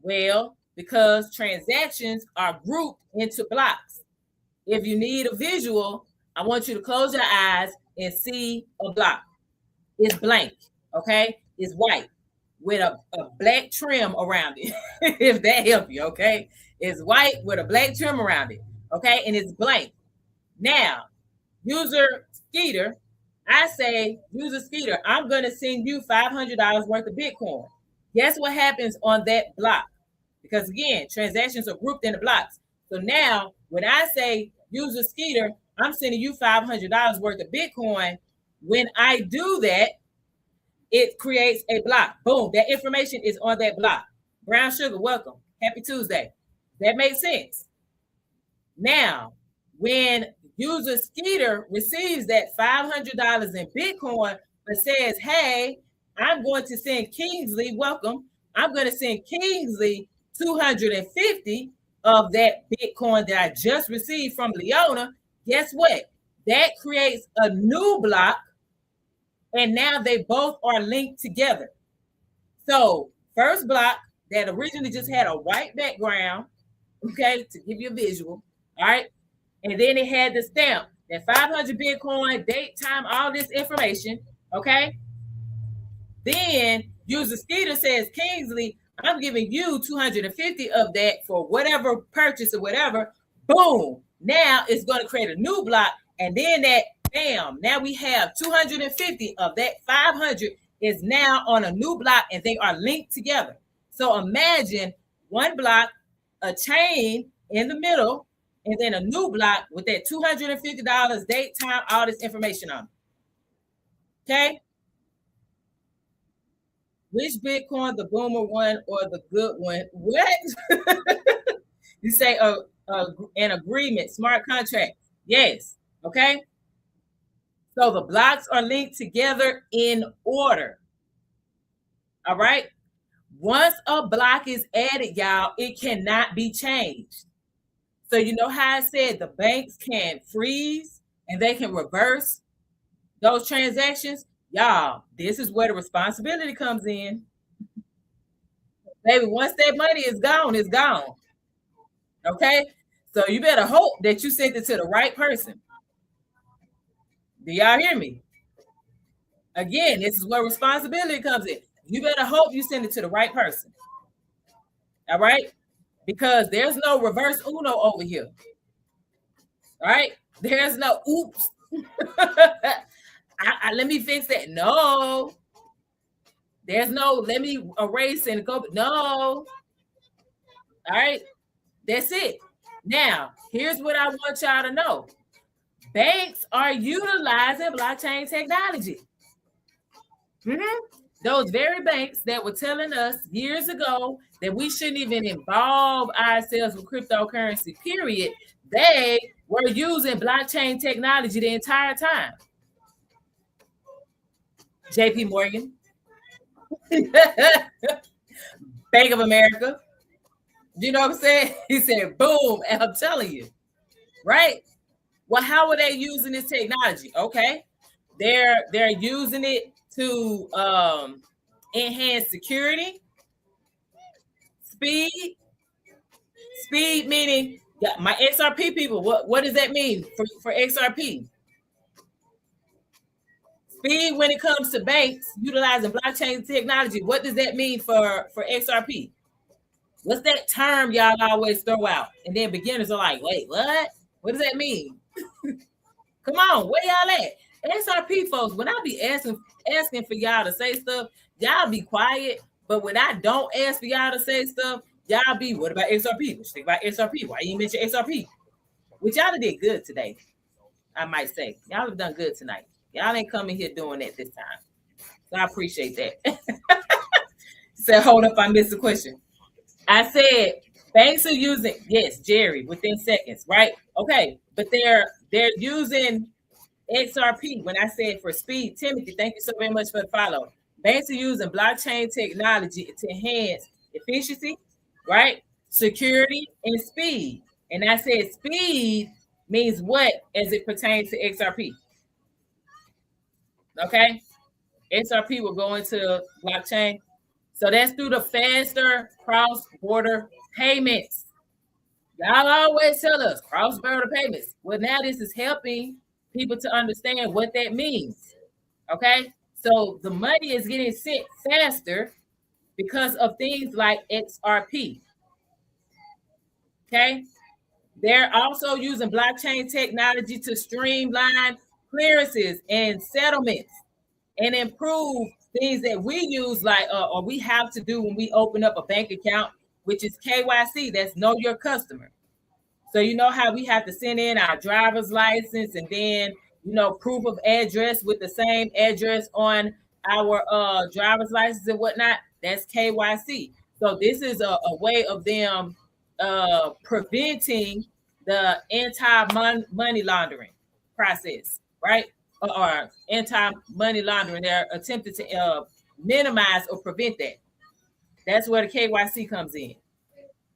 Well, because transactions are grouped into blocks. If you need a visual, I want you to close your eyes and see a block. It's blank, okay? It's white with a black trim around it, if that helps you, okay? It's white with a black trim around it, okay? And it's blank. Now, User Skeeter, I say, User Skeeter, I'm going to send you $500 worth of Bitcoin. Guess what happens on that block? Because again, transactions are grouped into blocks. So now when I say User Skeeter, I'm sending you $500 worth of Bitcoin. When I do that, it creates a block. Boom, that information is on that block. Brown Sugar, welcome. Happy Tuesday. That makes sense. Now, when User Skeeter receives that $500 in Bitcoin, but says, hey, I'm going to send Kingsley, welcome. I'm going to send Kingsley 250 of that Bitcoin that I just received from Leona. Guess what? That creates a new block, and now they both are linked together. So first block that originally just had a white background, okay, to give you a visual, all right? And then it had the stamp, that 500 Bitcoin, date, time, all this information, okay? Then User Skeeter says, Kingsley, I'm giving you 250 of that for whatever purchase or whatever. Boom. Now it's going to create a new block. And then that, bam, now we have 250 of that 500 is now on a new block, and they are linked together. So imagine one block, a chain in the middle, and then a new block with that $250, date, time, all this information on it. Okay? Which Bitcoin, the boomer one or the good one? What? You say an agreement, smart contract. Yes. Okay. So the blocks are linked together in order. All right. Once a block is added, y'all, it cannot be changed. So you know how I said the banks can freeze and they can reverse those transactions? Y'all, this is where the responsibility comes in. Baby, once that money is gone, it's gone. Okay? So you better hope that you sent it to the right person. Do y'all hear me? Again, this is where responsibility comes in. You better hope you send it to the right person. All right? Because there's no reverse Uno over here. All right? There's no oops. Let me fix that. No. There's no let me erase and go. No. All right. That's it. Now, here's what I want y'all to know. Banks are utilizing blockchain technology. Those very banks that were telling us years ago that we shouldn't even involve ourselves with cryptocurrency, period, they were using blockchain technology the entire time. JP Morgan, Bank of America. You know what I'm saying? He said, boom, and I'm telling you, right? Well, how are they using this technology? Okay, they're using it to enhance security, speed. Speed meaning, yeah, my XRP people. What does that mean for XRP? Speed when it comes to banks utilizing blockchain technology. What does that mean for XRP? What's that term y'all always throw out? And then beginners are like, wait, what? What does that mean? Come on, where y'all at? XRP folks, when I be asking for y'all to say stuff, y'all be quiet. But when I don't ask for y'all to say stuff, y'all be, what about XRP? What you think about XRP? Why you mention XRP? Which y'all did good today, I might say. Y'all have done good tonight. Y'all ain't coming here doing that this time. So I appreciate that. Said, hold up, I missed the question. I said banks are using, yes, Jerry, within seconds, right? Okay, but they're using XRP. When I said for speed, Timothy, thank you so very much for the follow. Banks are using blockchain technology to enhance efficiency, right? Security and speed. And I said speed means what as it pertains to XRP? Okay, XRP will go into blockchain. So that's through the faster cross-border payments. Y'all always tell us cross-border payments. Well, now this is helping people to understand what that means. Okay, so the money is getting sent faster because of things like XRP. Okay, they're also using blockchain technology to streamline clearances and settlements and improve things that we use, like or we have to do when we open up a bank account, which is KYC. That's know your customer. So you know how we have to send in our driver's license and then proof of address with the same address on our driver's license and whatnot. That's KYC. So this is a way of them preventing the anti-money laundering process, right? Or anti-money laundering. They're attempting to minimize or prevent that. That's where the KYC comes in,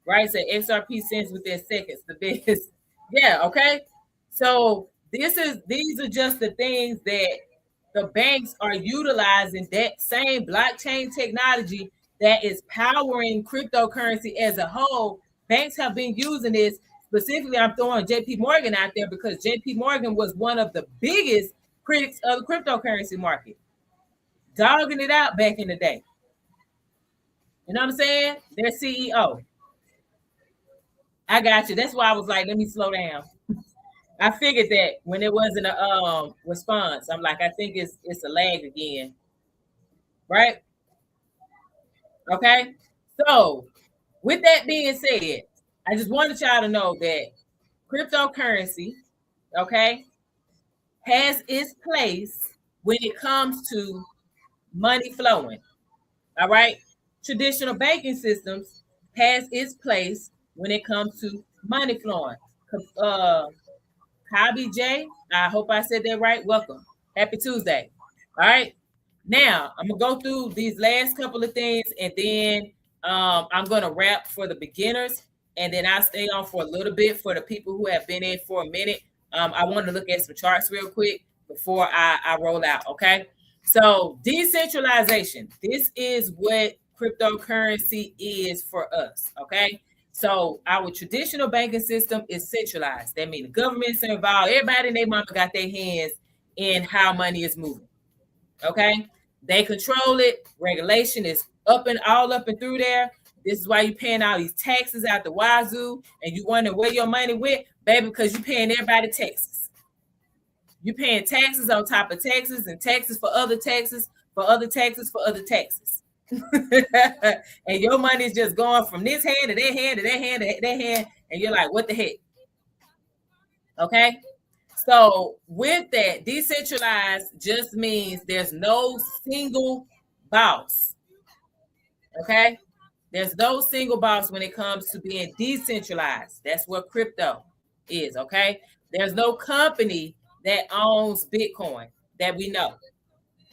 right? So XRP sends within seconds. The biggest, yeah, okay. So these are just the things that the banks are utilizing, that same blockchain technology that is powering cryptocurrency as a whole. Banks have been using this. Specifically, I'm throwing JP Morgan out there because JP Morgan was one of the biggest critics of the cryptocurrency market, dogging it out back in the day. You know what I'm saying? Their CEO. I got you. That's why I was like, let me slow down. I figured that when it wasn't a response, I'm like, I think it's a lag again. Right? Okay. So with that being said, I just wanted y'all to know that cryptocurrency, okay, has its place when it comes to money flowing. All right. Traditional banking systems has its place when it comes to money flowing. Kabi J, I hope I said that right. Welcome. Happy Tuesday. All right. Now I'm gonna go through these last couple of things, and then I'm gonna wrap for the beginners, and then I'll stay on for a little bit for the people who have been in for a minute. I want to look at some charts real quick before I roll out. Okay. So decentralization. This is what cryptocurrency is for us. Okay. So our traditional banking system is centralized. That means the government's involved. Everybody and their mama got their hands in how money is moving. Okay. They control it. Regulation is all up and through there. This is why you're paying all these taxes out the wazoo, and you wonder where your money went, baby, because you're paying everybody taxes. You're paying taxes on top of taxes and taxes for other taxes, for other taxes, for other taxes. And your money is just going from this hand to that hand to that hand to that hand, and you're like, what the heck? Okay. So with that, decentralized just means there's no single boss. Okay. There's no single boss when it comes to being decentralized. That's what crypto is. Okay. There's no company that owns Bitcoin that we know.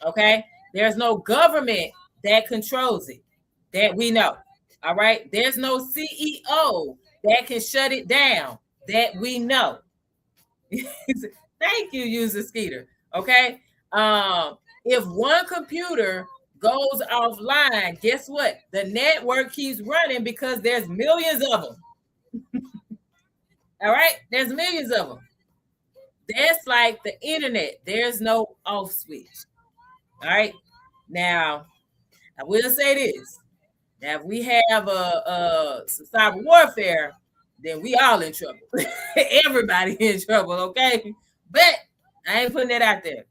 Okay. There's no government that controls it that we know. All right. There's no CEO that can shut it down that we know. Thank you, user Skeeter. Okay. If one computer goes offline, guess what? The network keeps running because there's millions of them. All right, there's millions of them. That's like the internet. There's no off switch. All right. Now, I will say this. Now, if we have some cyber warfare, then we all in trouble. Everybody in trouble, okay? But I ain't putting that out there.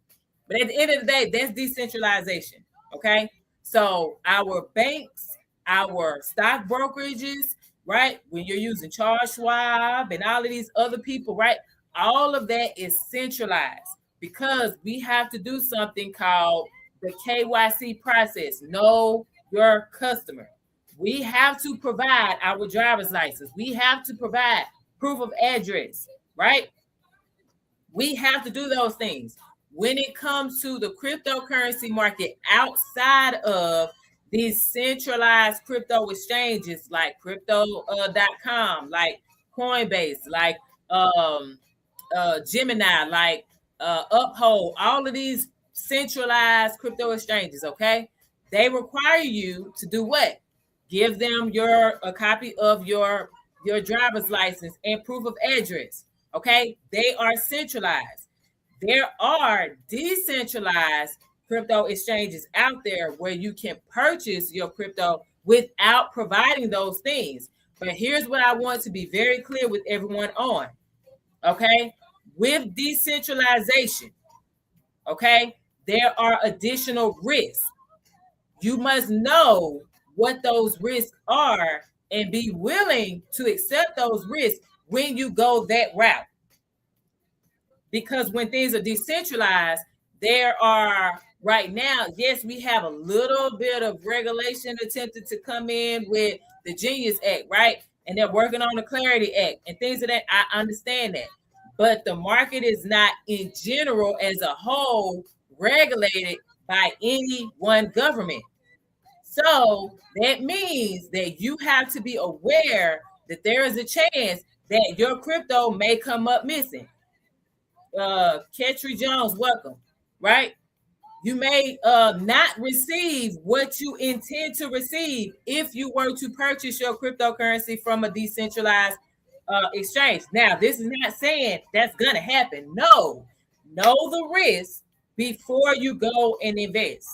But at the end of the day, that's decentralization, okay? So our banks, our stock brokerages, right? When you're using Charles Schwab and all of these other people, right? All of that is centralized because we have to do something called the KYC process. Know your customer. We have to provide our driver's license. We have to provide proof of address, right? We have to do those things. When it comes to the cryptocurrency market outside of these centralized crypto exchanges like crypto.com, like Coinbase, like Gemini, like Uphold, all of these centralized crypto exchanges, okay? They require you to do what? Give them a copy of your driver's license and proof of address, okay? They are centralized. There are decentralized crypto exchanges out there where you can purchase your crypto without providing those things. But here's what I want to be very clear with everyone on, okay? With decentralization, okay, there are additional risks. You must know what those risks are and be willing to accept those risks when you go that route. Because when things are decentralized, there are right now, yes, we have a little bit of regulation attempted to come in with the Genius Act, right? And they're working on the Clarity Act and things of that. I understand that. But the market is not in general as a whole regulated by any one government. So that means that you have to be aware that there is a chance that your crypto may come up missing. Ketry Jones, welcome, right? You may not receive what you intend to receive if you were to purchase your cryptocurrency from a decentralized exchange. Now, this is not saying that's going to happen. No, know the risk before you go and invest,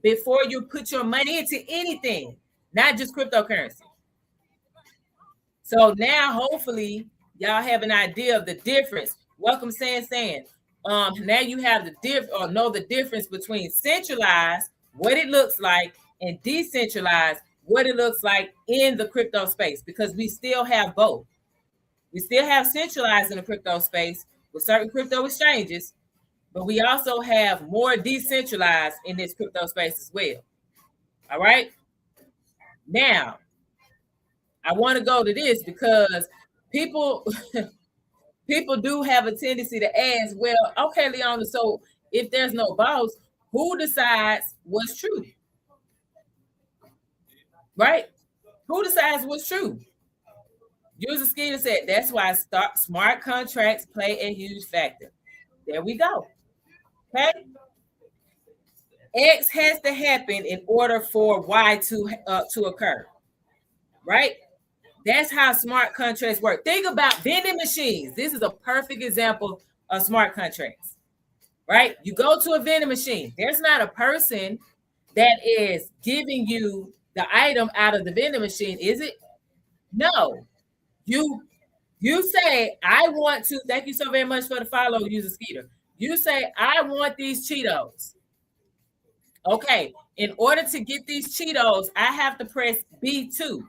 before you put your money into anything, not just cryptocurrency. So now, hopefully, y'all have an idea of the difference. Welcome, San. Now you have know the difference between centralized, what it looks like, and decentralized, what it looks like in the crypto space, because we still have both. We still have centralized in the crypto space with certain crypto exchanges, but we also have more decentralized in this crypto space as well. All right. Now, I want to go to this because people do have a tendency to ask, well, okay, Leona, so if there's no boss, who decides what's true? Right? Who decides what's true? User Skeeter said, that's why smart contracts play a huge factor. There we go. Okay? X has to happen in order for Y to occur. Right? That's how smart contracts work. Think about vending machines. This is a perfect example of smart contracts, right? You go to a vending machine. There's not a person that is giving you the item out of the vending machine, is it? No. You say, I want to, thank you so very much for the follow, User Skeeter. You say, I want these Cheetos. Okay, in order to get these Cheetos, I have to press B2.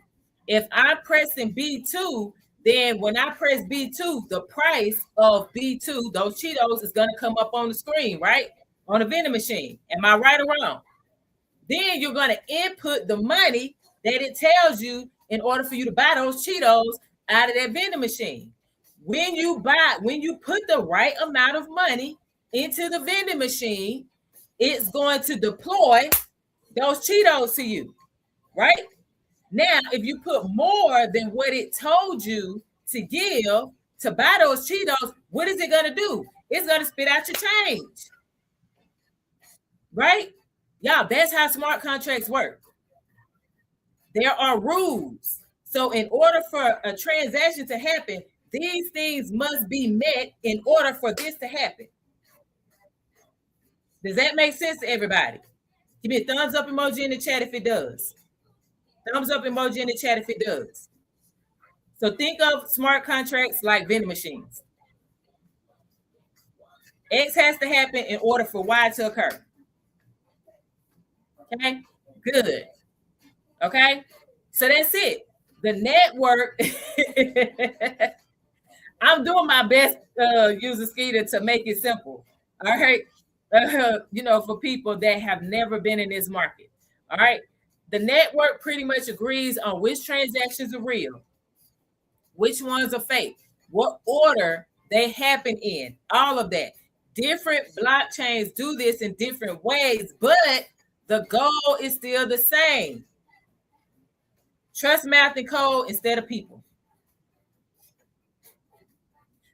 If I'm pressing B2, then when I press B2, the price of B2, those Cheetos, is going to come up on the screen, right? On the vending machine. Am I right or wrong? Then you're going to input the money that it tells you in order for you to buy those Cheetos out of that vending machine. When you put the right amount of money into the vending machine, it's going to deploy those Cheetos to you, right? Now, if you put more than what it told you to give to buy those Cheetos, what is it going to do? It's going to spit out your change. right? Yeah, that's how smart contracts work. There are rules. So in order for a transaction to happen, these things must be met in order for this to happen. Does that make sense to everybody? Give me a thumbs up emoji in the chat if it does. Thumbs up emoji in the chat if it does. So think of smart contracts like vending machines. X has to happen in order for Y to occur. Okay, good. Okay, so that's it. The network. I'm doing my best, user Skeeter, to make it simple. All right, for people that have never been in this market. All right, the network pretty much agrees on which transactions are real, which ones are fake, what order they happen in, all of that. Different blockchains do this in different ways, but the goal is still the same. Trust math and code instead of people.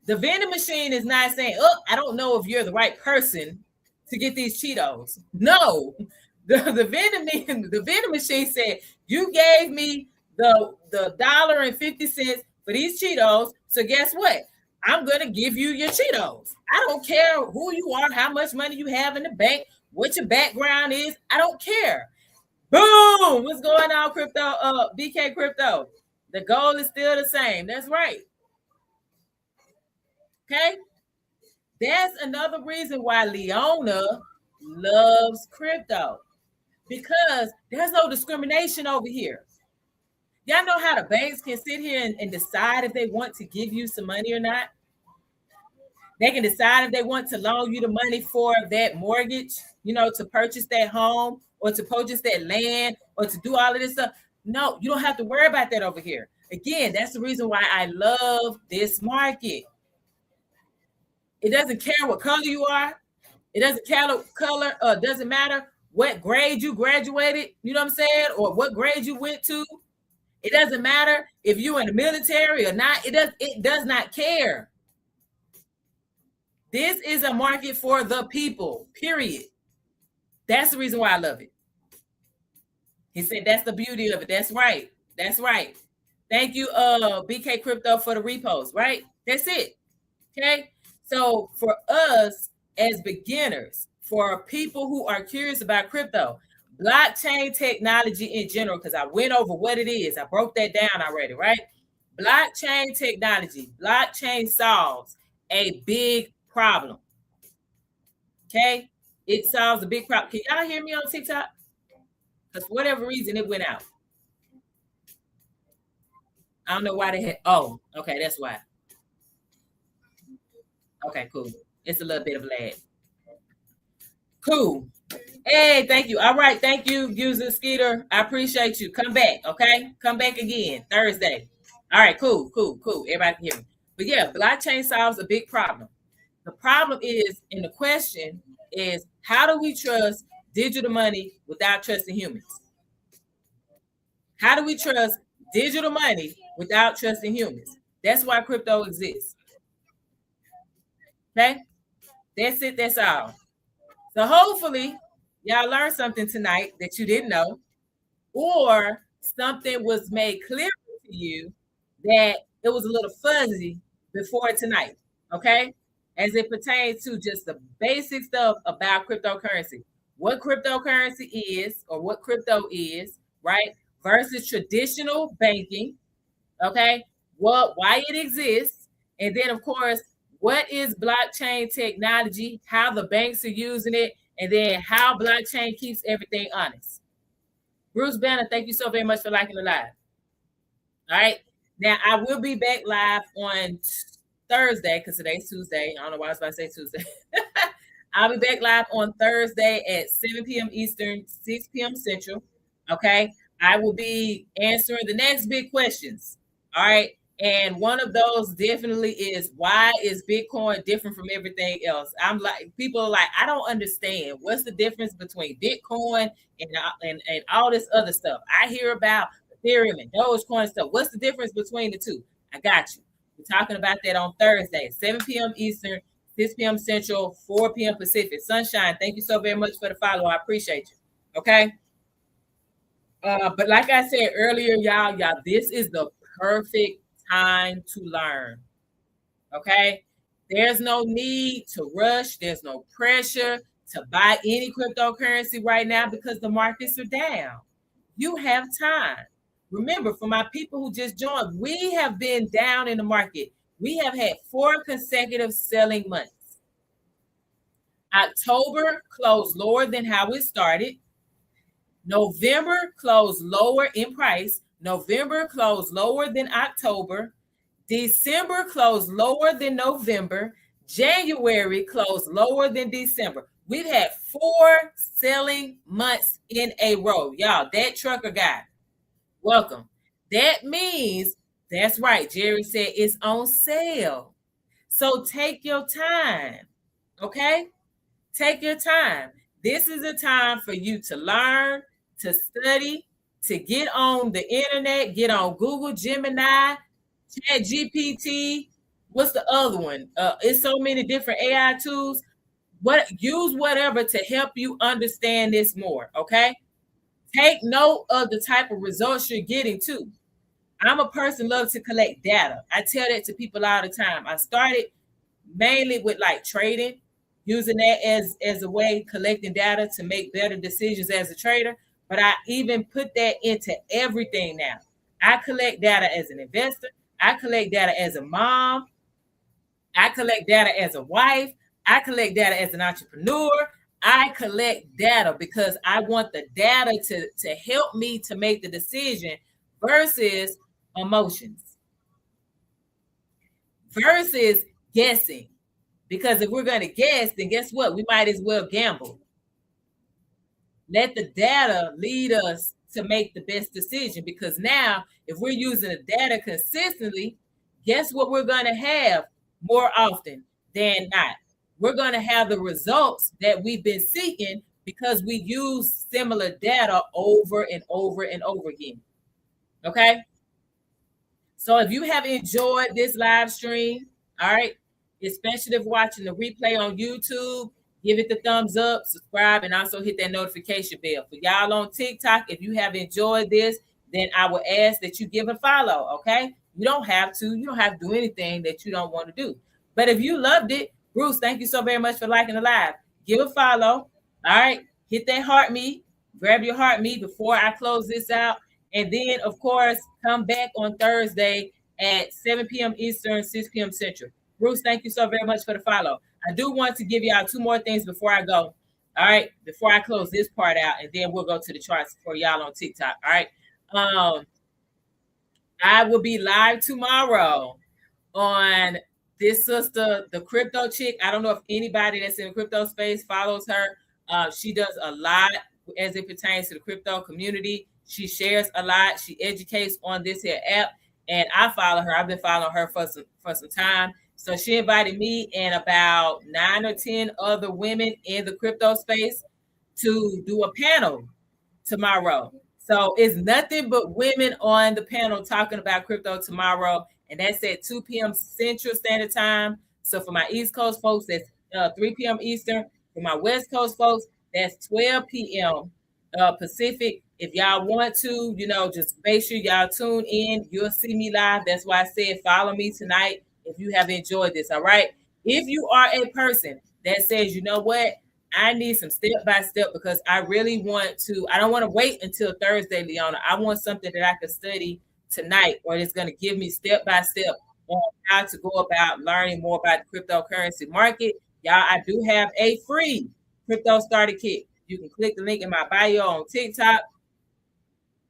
The vending machine is not saying, oh, I don't know if you're the right person to get these Cheetos. No, the vending machine said, you gave me the $1.50 for these Cheetos. So guess what? I'm going to give you your Cheetos. I don't care who you are, how much money you have in the bank, what your background is. I don't care. Boom! What's going on, crypto? BK Crypto. The goal is still the same. That's right. Okay? That's another reason why Leona loves crypto, because there's no discrimination over here. Y'all know how the banks can sit here and decide if they want to give you some money or not? They can decide if they want to loan you the money for that mortgage, to purchase that home or to purchase that land or to do all of this stuff. No, you don't have to worry about that over here. Again, that's the reason why I love this market. It doesn't care what color you are. It doesn't color, doesn't matter what grade you graduated, you know what I'm saying, or what grade you went to. It doesn't matter if you're in the military or not. It does not care. This is a market for the people, period. That's the reason why I love it. He said that's the beauty of it. That's right. That's right. Thank you, BK Crypto, for the repost, right? That's it. Okay. So for us as beginners, for people who are curious about crypto, blockchain technology in general, because I went over what it is. I broke that down already, right? Blockchain technology. Blockchain solves a big problem. Okay? It solves a big problem. Can y'all hear me on TikTok? Because for whatever reason, it went out. I don't know why they had. Oh, okay, that's why. Okay, cool. It's a little bit of lag. Cool. Hey, thank you. All right, thank you, user Skeeter. I appreciate you. Come back, okay? Come back again Thursday. All right, cool. Everybody can hear me. But yeah, blockchain solves a big problem. The problem is, and the question is, how do we trust digital money without trusting humans? How do we trust digital money without trusting humans? That's why crypto exists. Okay? That's it. That's all. So hopefully y'all learned something tonight that you didn't know, or something was made clear to you that it was a little fuzzy before tonight, okay? As it pertains to just the basic stuff about cryptocurrency. What cryptocurrency is, or what crypto is, right? Versus traditional banking, okay? Why it exists, and then of course, what is blockchain technology, how the banks are using it, and then how blockchain keeps everything honest. Bruce Banner, thank you so very much for liking the live. All right. Now, I will be back live on Thursday, because today's Tuesday. I don't know why I was about to say Tuesday. I'll be back live on Thursday at 7 p.m. Eastern, 6 p.m. Central. Okay. I will be answering the next big questions. All right. And one of those definitely is, why is Bitcoin different from everything else? I'm like, people are like, I don't understand. What's the difference between Bitcoin and all this other stuff? I hear about Ethereum and Dogecoin stuff. What's the difference between the two? I got you. We're talking about that on Thursday, 7 p.m. Eastern, 6 p.m. Central, 4 p.m. Pacific. Sunshine, thank you so very much for the follow. I appreciate you. Okay. But like I said earlier, y'all, this is the perfect time to learn. Okay. There's no need to rush. There's no pressure to buy any cryptocurrency right now because the markets are down. You have time. Remember, for my people who just joined, we have been down in the market. We have had 4 consecutive selling months. October closed lower than how it started. November closed lower in price. November closed lower than October. December closed lower than November. January closed lower than December. We've had 4 selling months in a row. Y'all, that trucker guy, welcome. That means, that's right, Jerry said it's on sale. So take your time, okay? Take your time. This is a time for you to learn, to study, to get on the internet, get on Google, Gemini, Chat GPT. What's the other one? It's so many different AI tools. Use whatever to help you understand this more, okay? Take note of the type of results you're getting too. I'm a person love to collect data. I tell that to people all the time. I started mainly with like trading, using that as a way collecting data to make better decisions as a trader. But I even put that into everything now. I collect data as an investor. I collect data as a mom. I collect data as a wife. I collect data as an entrepreneur. I collect data because I want the data to help me to make the decision versus emotions, versus guessing. Because if we're going to guess, then guess what? We might as well gamble. Let the data lead us to make the best decision. Because now, if we're using the data consistently, guess what we're going to have more often than not? We're going to have the results that we've been seeking because we use similar data over and over and over again. Okay? So if you have enjoyed this live stream, all right, especially if watching the replay on YouTube, give it the thumbs up, subscribe, and also hit that notification bell. For y'all on TikTok, if you have enjoyed this, then I will ask that you give a follow, okay? You don't have to. You don't have to do anything that you don't want to do. But if you loved it, Bruce, thank you so very much for liking the live. Give a follow, all right? Hit that heart me. Grab your heart me before I close this out. And then, of course, come back on Thursday at 7 p.m. Eastern, 6 p.m. Central. Bruce, thank you so very much for the follow. I do want to give y'all 2 more things before I go. All right, before I close this part out, and then we'll go to the charts for y'all on TikTok. All right. I will be live tomorrow on this sister, the crypto chick. I don't know if anybody that's in the crypto space follows her. She does a lot as it pertains to the crypto community. She shares a lot. She educates on this here app, and I follow her. I've been following her for some time. So she invited me and about 9 or 10 other women in the crypto space to do a panel tomorrow. So it's nothing but women on the panel talking about crypto tomorrow. And that's at 2 p.m. Central Standard Time. So for my East Coast folks, that's 3 p.m. Eastern. For my West Coast folks, that's 12 p.m. Pacific. If y'all want to, just make sure y'all tune in. You'll see me live. That's why I said follow me tonight if you have enjoyed this, all right? If you are a person that says, you know what, I need some step-by-step because I really want to, I don't want to wait until Thursday, Leona. I want something that I can study tonight or it's going to give me step-by-step on how to go about learning more about the cryptocurrency market. Y'all, I do have a free crypto starter kit. You can click the link in my bio on TikTok,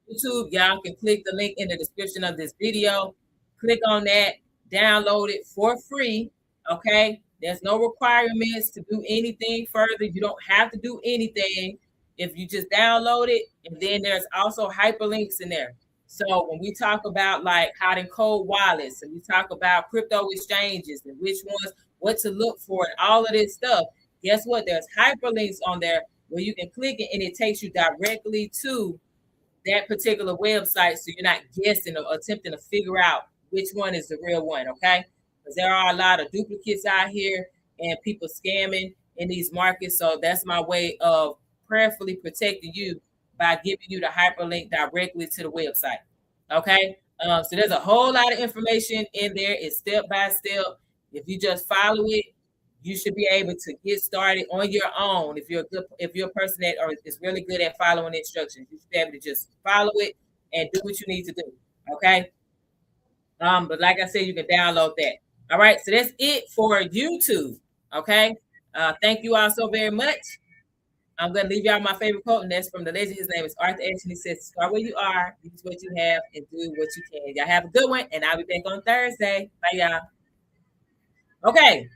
YouTube. Y'all can click the link in the description of this video. Click on that. Download it for free, okay? There's no requirements to do anything further. You don't have to do anything if you just download it. And then there's also hyperlinks in there. So when we talk about like hot and cold wallets, and we talk about crypto exchanges and which ones, what to look for, and all of this stuff, guess what? There's hyperlinks on there where you can click it and it takes you directly to that particular website. So you're not guessing or attempting to figure out which one is the real one, okay? Because there are a lot of duplicates out here, and people scamming in these markets. So that's my way of prayerfully protecting you by giving you the hyperlink directly to the website. Okay. So there's a whole lot of information in there. It's step by step. If you just follow it, you should be able to get started on your own. If you're a person that is really good at following instructions, you should be able to just follow it and do what you need to do. Okay. But like I said, you can download that. All right. So that's it for YouTube. Okay. Thank you all so very much. I'm gonna leave y'all my favorite quote, and that's from the legend. His name is Arthur Ashe. He says, "Start where you are, use what you have, and do what you can." Y'all have a good one, and I'll be back on Thursday. Bye, y'all. Okay.